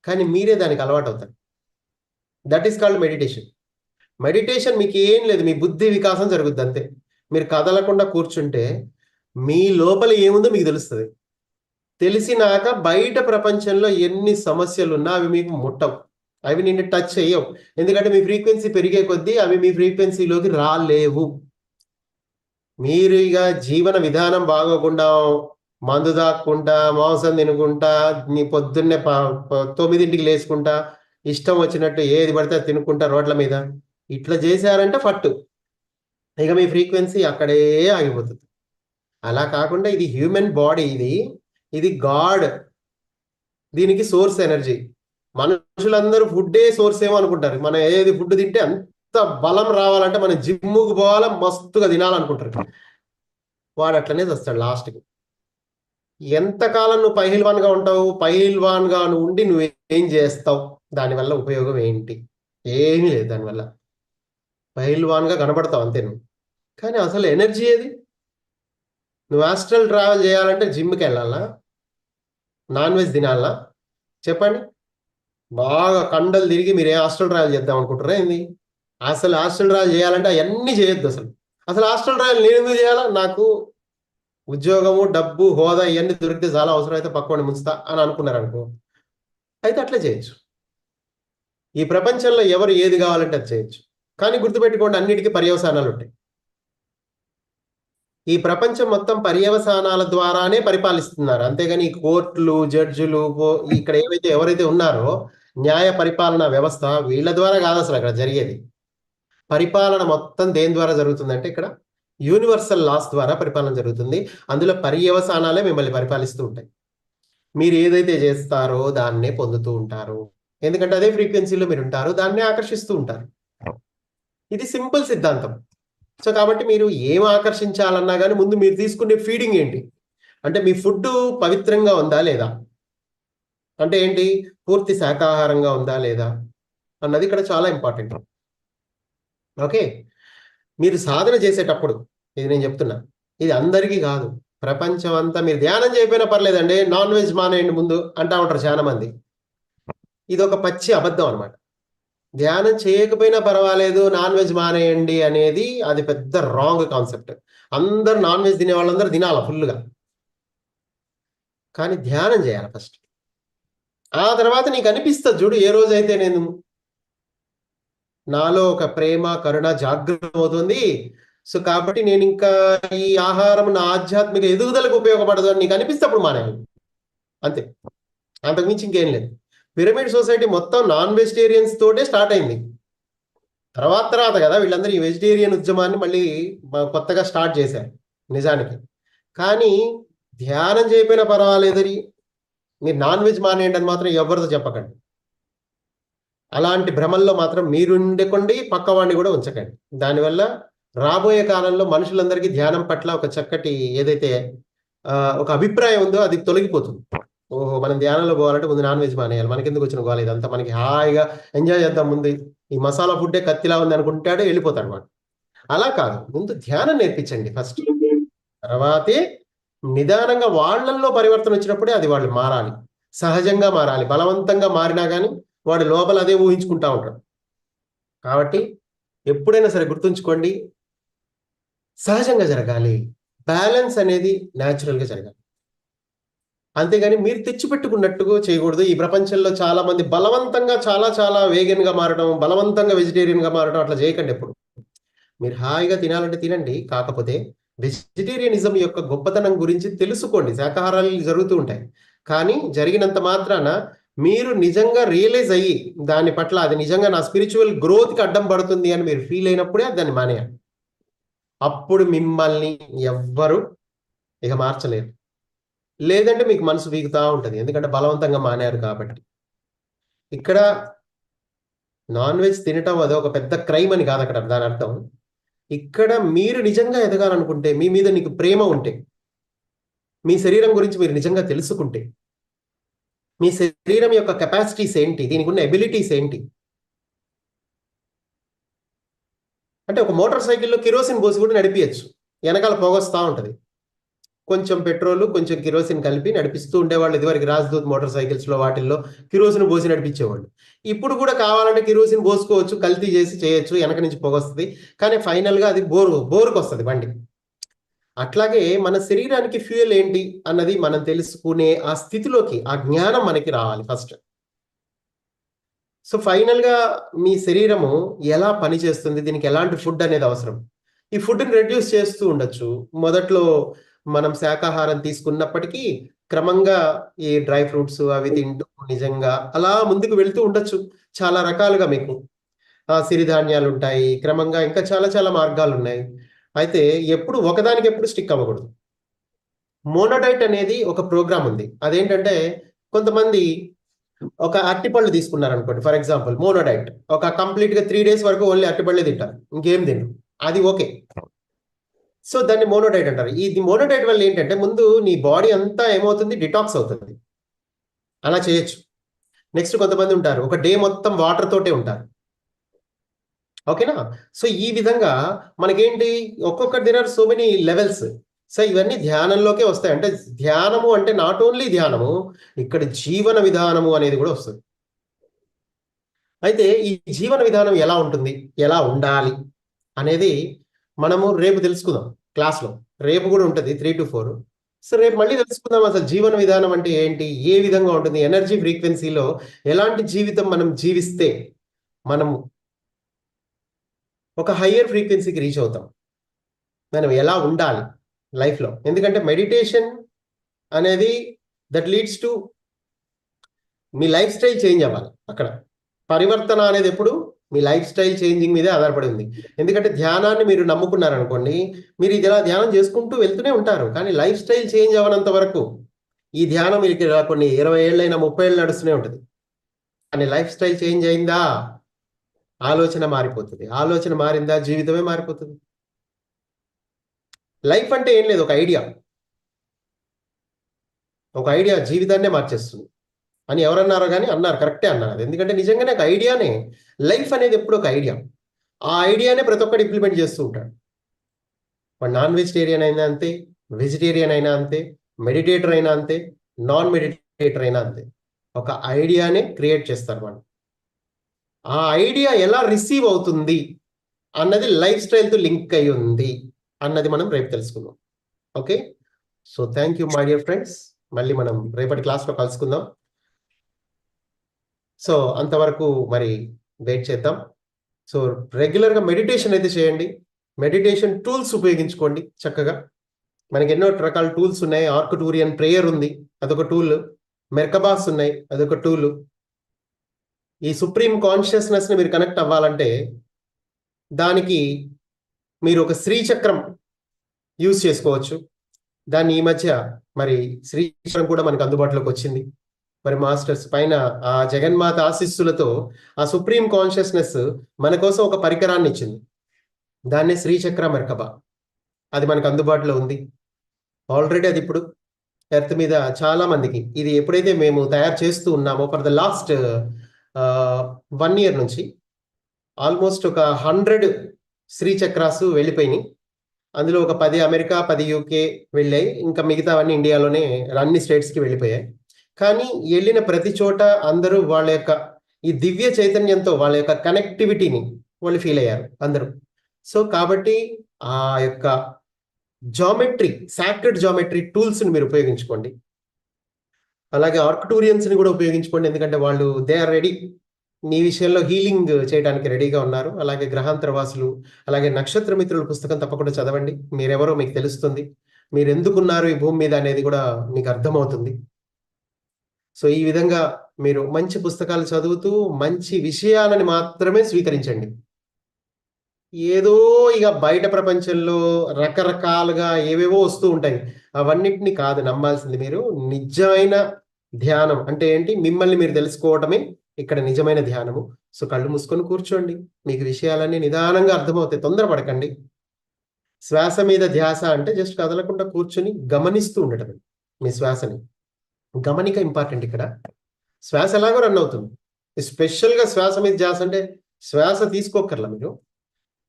కానీ మీరే దానికి అలవాటు అవుతారు. That is called meditation. Meditation మీకు ఏం లేదు, మీ బుద్ధి వికాసం జరుగుద్ది అంతే. మీరు కదలకుండా కూర్చుంటే మీ లోపల ఏముందో మీకు తెలుస్తుంది. తెలిసినాక బయట ప్రపంచంలో ఎన్ని సమస్యలున్నా అవి మీకు ముట్టవు, అవి నిన్ను టచ్ చేయవు. ఎందుకంటే మీ ఫ్రీక్వెన్సీ పెరిగే కొద్దీ అవి మీ ఫ్రీక్వెన్సీలోకి రాలేవు. మీరు ఇక జీవన విధానం బాగోకుండా, మందు దాక్కుంటా, మాంసం తినుకుంటా, నీ పొద్దున్నే 9ంటికి లేచుకుంటా, ఇష్టం వచ్చినట్టు ఏది పడితే తినుకుంటా రోడ్ల మీద, ఇట్లా చేశారంటే ఫట్టు, ఇక మీ ఫ్రీక్వెన్సీ అక్కడే ఆగిపోతుంది. అలా కాకుండా ఇది హ్యూమన్ బాడీ, ఇది గాడ్, దీనికి సోర్స్ ఎనర్జీ. మనుషులందరూ ఫుడ్డే సోర్స్ ఏమో అనుకుంటారు. మనం ఏది ఫుడ్ తింటే అంత బలం రావాలంటే మనం జిమ్ముకు పోవాలా, మస్తుగా తినాలనుకుంటారు. వాడు అట్లనే వస్తాడు లాస్ట్కి. ఎంతకాలం నువ్వు పహిల్వాన్గా ఉంటావు? పహిల్వాన్గా నువ్వు ఉండి నువ్వేం చేస్తావు? దానివల్ల ఉపయోగం ఏంటి? ఏమీ లేదు దానివల్ల. పహిల్వాన్గా కనబడతావు అంతే నువ్వు, కానీ అసలు ఎనర్జీ ఏది? నువ్వు ఆస్ట్రల్ ట్రావెల్ చేయాలంటే జిమ్కి వెళ్ళాలా, నాన్ వెజ్ తినాలా? చెప్పండి. బాగా కండలు తిరిగి మీరు ఏ హాస్టల్ ట్రావెల్ చేద్దాం అనుకుంటారా ఏంది? అసలు హాస్టల్ ట్రావెల్ చేయాలంటే అవన్నీ చేయొద్దు. అసలు హాస్టల్ ట్రావెల్ నేను ఎందుకు చేయాలా? నాకు ఉద్యోగము, డబ్బు, హోదా ఇవన్నీ దొరికితే చాలా, అవసరం అయితే పక్కని ముంచుతా అని అనుకున్నారు అనుకో, అయితే అట్లే చేయొచ్చు. ఈ ప్రపంచంలో ఎవరు ఏది కావాలంటే అది చేయొచ్చు. కానీ గుర్తుపెట్టుకోండి, అన్నిటికీ పర్యవసానాలు ఉంటాయి. ఈ ప్రపంచం మొత్తం పర్యవసానాల ద్వారానే పరిపాలిస్తున్నారు, అంతేగాని ఈ కోర్టులు, జడ్జిలు, ఇక్కడ ఎవరైతే ఉన్నారో న్యాయ పరిపాలనా వ్యవస్థ, వీళ్ళ ద్వారా కాదు అసలు అక్కడ జరిగేది. పరిపాలన మొత్తం దేని ద్వారా జరుగుతుందంటే ఇక్కడ యూనివర్సల్ లాస్ ద్వారా పరిపాలన జరుగుతుంది. అందులో పర్యవసానాలే మిమ్మల్ని పరిపాలిస్తూ ఉంటాయి. మీరు ఏదైతే చేస్తారో దాన్నే పొందుతూ ఉంటారు. ఎందుకంటే అదే ఫ్రీక్వెన్సీలో మీరు ఉంటారు, దాన్నే ఆకర్షిస్తూ ఉంటారు. ఇది సింపుల్ సిద్ధాంతం. సో కాబట్టి మీరు ఏం ఆకర్షించాలన్నా కానీ ముందు మీరు తీసుకునే ఫీడింగ్ ఏంటి అంటే, మీ ఫుడ్ పవిత్రంగా ఉందా లేదా, అంటే ఏంటి, పూర్తి శాకాహారంగా ఉందా లేదా అన్నది ఇక్కడ చాలా ఇంపార్టెంట్. ఓకే, మీరు సాధన చేసేటప్పుడు ఇది నేను చెప్తున్నా, ఇది అందరికీ కాదు, ప్రపంచం అంతా. మీరు ధ్యానం చేయకపోయినా పర్లేదండి, నాన్ వెజ్ మానేయండి ముందు అంటా ఉంటారు చాలా మంది. ఇది ఒక పచ్చి అబద్ధం అనమాట. ధ్యానం చేయకపోయినా పర్వాలేదు, నాన్ వెజ్ మానేయండి అనేది అది పెద్ద రాంగ్ కాన్సెప్ట్. అందరు నాన్ వెజ్ తినే వాళ్ళందరూ తినాలి ఫుల్గా, కానీ ధ్యానం చేయాలి ఫస్ట్. ఆ తర్వాత నీకు అనిపిస్తుంది చూడు, ఏ రోజైతే నేను నాలో ఒక ప్రేమ, కరుణ జాగృతం అవుతుంది, సో కాబట్టి నేను ఇంకా ఈ ఆహారం నా ఆధ్యాత్మిక ఎదుగుదలకు ఉపయోగపడదు అని నీకు అనిపిస్తే అప్పుడు మానేయాలి, అంతే. అంతకుమించి ఇంకేం లేదు. పిరమిడ్ సొసైటీ మొత్తం నాన్ వెజిటేరియన్స్ తోటే స్టార్ట్ అయింది. తర్వాత కదా వీళ్ళందరూ ఈ వెజిటేరియన్ ఉద్యమాన్ని మళ్ళీ కొత్తగా స్టార్ట్ చేశారు నిజానికి. కానీ ధ్యానం చేయకపోయినా పర్వాలేదని మీరు నాన్ వెజ్ మానేయండి అని మాత్రం ఎవరితో చెప్పకండి. అలాంటి భ్రమల్లో మాత్రం మీరుండకండి, పక్కవాడిని కూడా ఉంచకండి. దానివల్ల రాబోయే కాలంలో మనుషులందరికీ ధ్యానం పట్ల ఒక చక్కటి ఏదైతే ఒక అభిప్రాయం ఉందో అది తొలగిపోతుంది. ఓహో, మనం ధ్యానంలో పోవాలంటే ముందు నాన్ వెజ్ మానేయాలి, మనకెందుకు వచ్చిన గోల ఇదంతా, మనకి హాయిగా ఎంజాయ్ చేద్దాం, ముందు ఈ మసాలా ఫుడ్డే కత్తిలా ఉంది అనుకుంటాడు, వెళ్ళిపోతాడు వాడు. అలా కాదు, ముందు ధ్యానం నేర్పించండి ఫస్ట్, తర్వాతే నిదానంగా వాళ్ళల్లో పరివర్తన వచ్చినప్పుడే అది వాళ్ళు మారాలి, సహజంగా మారాలి. బలవంతంగా మారినా కానీ వాడు లోపల అదే ఊహించుకుంటా ఉంటాడు. కాబట్టి ఎప్పుడైనా సరే గుర్తుంచుకోండి, సహజంగా జరగాలి, బ్యాలెన్స్ అనేది న్యాచురల్గా జరగాలి, అంతేగాని మీరు తెచ్చిపెట్టుకున్నట్టుగా చేయకూడదు. ఈ ప్రపంచంలో చాలా మంది బలవంతంగా చాలా చాలా వేగన్గా మారడం, బలవంతంగా వెజిటేరియన్గా మారడం అట్లా చేయకండి ఎప్పుడు. మీరు హాయిగా తినాలంటే తినండి, కాకపోతే వెజిటేరియనిజం యొక్క గొప్పతనం గురించి తెలుసుకోండి. శాకాహారాలు జరుగుతూ ఉంటాయి, కానీ జరిగినంత మాత్రాన మీరు నిజంగా రియలైజ్ అయ్యి దాని పట్ల అది నిజంగా నా స్పిరిచువల్ గ్రోత్కి అడ్డం పడుతుంది అని మీరు ఫీల్ అయినప్పుడే దాన్ని మానేయాలి. అప్పుడు మిమ్మల్ని ఎవ్వరు ఇక మార్చలేరు. లేదంటే మీకు మనసు వీగుతా ఉంటుంది, ఎందుకంటే బలవంతంగా మానారు కాబట్టి. ఇక్కడ నాన్ వెజ్ తినటం అదొక పెద్ద క్రైమ్ అని కాదు అక్కడ దాని అర్థం. ఇక్కడ మీరు నిజంగా ఎదగాలనుకుంటే, మీ మీద నీకు ప్రేమ ఉంటే, మీ శరీరం గురించి మీరు నిజంగా తెలుసుకుంటే, మీ శరీరం యొక్క కెపాసిటీస్ ఏంటి, దీనికి ఉన్న ఎబిలిటీస్ ఏంటి. అంటే ఒక మోటార్ సైకిల్లో కిరోసిన్ పోసి కూడా నడిపించచ్చు, వెనకాల పొగొస్తా ఉంటుంది. కొంచెం పెట్రోల్ కొంచెం కిరోసిన్ కలిపి నడిపిస్తూ ఉండేవాళ్ళు ఇదివరకు రాజ్దూత్ మోటార్ సైకిల్స్లో వాటిల్లో కిరోసిన్ పోసి నడిపించేవాళ్ళు. ఇప్పుడు కూడా కావాలంటే కిరోసిన్ పోసుకోవచ్చు, కల్తీ చేసి చేయొచ్చు, వెనక నుంచి పొగొస్తుంది, కానీ ఫైనల్గా అది బోరుకు వస్తుంది బండి. అట్లాగే మన శరీరానికి ఫ్యూయల్ ఏంటి అన్నది మనం తెలుసుకునే ఆ స్థితిలోకి, ఆ జ్ఞానం మనకి రావాలి ఫస్ట్. సో ఫైనల్గా మీ శరీరము ఎలా పనిచేస్తుంది, దీనికి ఎలాంటి ఫుడ్ అనేది అవసరం, ఈ ఫుడ్ని రెడ్యూస్ చేస్తూ ఉండొచ్చు. మొదట్లో మనం శాకాహారం తీసుకున్నప్పటికీ క్రమంగా ఈ డ్రై ఫ్రూట్స్ అవి తింటూ నిజంగా అలా ముందుకు వెళ్తూ ఉండొచ్చు. చాలా రకాలుగా మీకు సిరిధాన్యాలు ఉంటాయి, క్రమంగా ఇంకా చాలా చాలా మార్గాలు ఉన్నాయి. అయితే ఎప్పుడు ఒకదానికి ఎప్పుడు స్టిక్ అవ్వకూడదు. మోనోడైట్ అనేది ఒక ప్రోగ్రామ్ ఉంది. అదేంటంటే కొంతమంది ఒక అరటిపళ్ళు తీసుకున్నారనుకోండి, ఫర్ ఎగ్జాంపుల్ మోనోడైట్, ఒక కంప్లీట్గా 3 days వరకు ఓన్లీ అరటిపళ్ళే తింటారు, ఇంకేం తింటారు, అది ఓకే. సో దాన్ని మోనోడైట్ అంటారు. ఇది మోనోడైట్ వల్ల ఏంటంటే ముందు నీ బాడీ అంతా ఏమవుతుంది, డిటాక్స్ అవుతుంది, అలా చేయొచ్చు. నెక్స్ట్ కొంతమంది ఉంటారు ఒక డే మొత్తం వాటర్ తోటే ఉంటారు, ఓకేనా. సో ఈ విధంగా మనకేంటి, ఒక్కొక్క there are so many levels. So ఇవన్నీ ధ్యానంలోకే వస్తాయి. అంటే ధ్యానము అంటే నాట్ ఓన్లీ ధ్యానము, ఇక్కడ జీవన విధానము అనేది కూడా వస్తుంది. అయితే ఈ జీవన విధానం ఎలా ఉంటుంది, ఎలా ఉండాలి అనేది మనము రేపు తెలుసుకుందాం క్లాస్లో. రేపు కూడా ఉంటుంది 3 to 4. సో రేపు మళ్ళీ తెలుసుకుందాం అసలు జీవన విధానం అంటే ఏంటి, ఏ విధంగా ఉంటుంది, ఎనర్జీ ఫ్రీక్వెన్సీలో ఎలాంటి జీవితం మనం జీవిస్తే మనం ఒక హయ్యర్ ఫ్రీక్వెన్సీకి రీచ్ అవుతాం, మనం ఎలా ఉండాలి లైఫ్లో. ఎందుకంటే మెడిటేషన్ అనేది that leads to me life style change అవ్వాలి. అక్కడ పరివర్తన అనేది ఎప్పుడు మీ లైఫ్ స్టైల్ చేంజింగ్ మీదే ఆధారపడి ఉంది. ఎందుకంటే ధ్యానాన్ని మీరు నమ్ముకున్నారనుకోండి, మీరు ఇది ఇలా ధ్యానం చేసుకుంటూ వెళ్తూనే ఉంటారు, కానీ లైఫ్ స్టైల్ చేంజ్ అవ్వనంత వరకు ఈ ధ్యానం మీకు కొన్ని 20 ఏళ్ళైనా 30 ఏళ్ళు నడుస్తూనే ఉంటుంది. కానీ లైఫ్ స్టైల్ చేంజ్ అయిందా, ఆలోచన మారిపోతుంది, ఆలోచన మారిందా జీవితమే మారిపోతుంది. లైఫ్ అంటే ఏం లేదు, ఒక ఐడియా జీవితాన్నే మార్చేస్తుంది అని ఎవరన్నారో కానీ అన్నారు, కరెక్టే అన్నారు అది. ఎందుకంటే నిజంగానే ఒక ఐడియానే, లైఫ్ అనేది ఎప్పుడు ఒక ఐడియా, ఆ ఐడియానే ప్రతి ఒక్కటి ఇంప్లిమెంట్ చేస్తూ ఉంటాడు. వాడు నాన్ వెజిటేరియన్ అయినా అంతే, వెజిటేరియన్ అయినా అంతే, మెడిటేటర్ అయినా అంతే, నాన్ మెడిటేటర్ అయినా అంతే, ఒక ఐడియానే క్రియేట్ చేస్తారు వాళ్ళు. ఆ ఐడియా ఎలా రిసీవ్ అవుతుంది అన్నది లైఫ్ స్టైల్తో లింక్ అయి ఉంది అన్నది మనం రేపు తెలుసుకుందాం. Okay, so thank you my dear friends. మళ్ళీ మనం రేపటి క్లాస్లో కలుసుకుందాం. సో అంతవరకు మరి వెయిట్ చేద్దాం. సో రెగ్యులర్గా మెడిటేషన్ అయితే చేయండి, మెడిటేషన్ టూల్స్ ఉపయోగించుకోండి చక్కగా. మనకి ఎన్నో రకాల టూల్స్ ఉన్నాయి. ఆర్కుటూరియన్ ప్రేయర్ ఉంది, అదొక టూల్. మెర్కబాస్ ఉన్నాయి, అదొక టూల్. ఈ సుప్రీం కాన్షియస్నెస్ని మీరు కనెక్ట్ అవ్వాలంటే దానికి మీరు ఒక శ్రీచక్రం యూజ్ చేసుకోవచ్చు. దాన్ని ఈ మధ్య మరి శ్రీచక్రం కూడా మనకు అందుబాటులోకి వచ్చింది. మరి మాస్టర్స్ పైన ఆ జగన్మాత ఆశీస్సులతో ఆ సుప్రీం కాన్షియస్నెస్ మన కోసం ఒక పరికరాన్ని ఇచ్చింది, దాన్నే శ్రీచక్ర మెర్కబా. అది మనకు అందుబాటులో ఉంది ఆల్రెడీ. అది ఇప్పుడు ఎర్త్ మీద చాలా మందికి, ఇది ఎప్పుడైతే మేము తయారు చేస్తూ ఉన్నామో ఫర్ ద లాస్ట్ 1 year నుంచి ఆల్మోస్ట్ ఒక 100 శ్రీచక్రాసు వెళ్ళిపోయినాయి. అందులో ఒక 10 అమెరికా, 10 UK వెళ్ళాయి, ఇంకా మిగతావన్నీ ఇండియాలోనే అన్ని స్టేట్స్కి వెళ్ళిపోయాయి. కానీ వెళ్ళిన ప్రతి చోట అందరూ వాళ్ళ యొక్క ఈ దివ్య చైతన్యంతో వాళ్ళ యొక్క కనెక్టివిటీని వాళ్ళు ఫీల్ అయ్యారు అందరూ. సో కాబట్టి ఆ యొక్క జామెట్రీ, సాక్రెడ్ జామెట్రీ టూల్స్ని మీరు ఉపయోగించుకోండి. అలాగే ఆర్కిటూరియన్స్ని కూడా ఉపయోగించుకోండి, ఎందుకంటే వాళ్ళు దే ఆర్ రెడీ, మీ విషయంలో హీలింగ్ చేయడానికి రెడీగా ఉన్నారు. అలాగే గ్రహాంతరవాసులు, అలాగే నక్షత్ర మిత్రుల పుస్తకం తప్పకుండా చదవండి, మీరెవరో మీకు తెలుస్తుంది, మీరు ఎందుకున్నారు ఈ భూమి మీద అనేది కూడా మీకు అర్థమవుతుంది. సో ఈ విధంగా మీరు మంచి పుస్తకాలు చదువుతూ మంచి విషయాలని మాత్రమే స్వీకరించండి. ఏదో ఇక బయట ప్రపంచంలో రకరకాలుగా ఏవేవో వస్తూ ఉంటాయి. అవన్నిటిని కాదు నమ్మాల్సింది మీరు. నిజమైన ధ్యానం అంటే ఏంటి? మిమ్మల్ని మీరు తెలుసుకోవటమే ఇక్కడ నిజమైన ధ్యానము. సో, కళ్ళు మూసుకొని కూర్చోండి. మీకు విషయాలన్నీ నిదానంగా అర్థమవుతాయి. తొందరపడకండి. శ్వాస మీద ధ్యాస అంటే జస్ట్ కదలకుండా కూర్చొని గమనిస్తూ ఉండటమే మీ శ్వాసని. గమనిక ఇంపార్టెంట్ ఇక్కడ. శ్వాస ఎలాగో రన్ అవుతుంది. స్పెషల్‌గా శ్వాస మీద ధ్యాస అంటే శ్వాస తీసుకోక్కర్లా మీరు.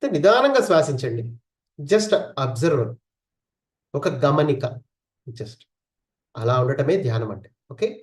నిదానంగా శ్వాసించండి. Just observer. ఒక గమనిక. జస్ట్ అలా ఉండటమే ధ్యానం అంటే. ఓకే.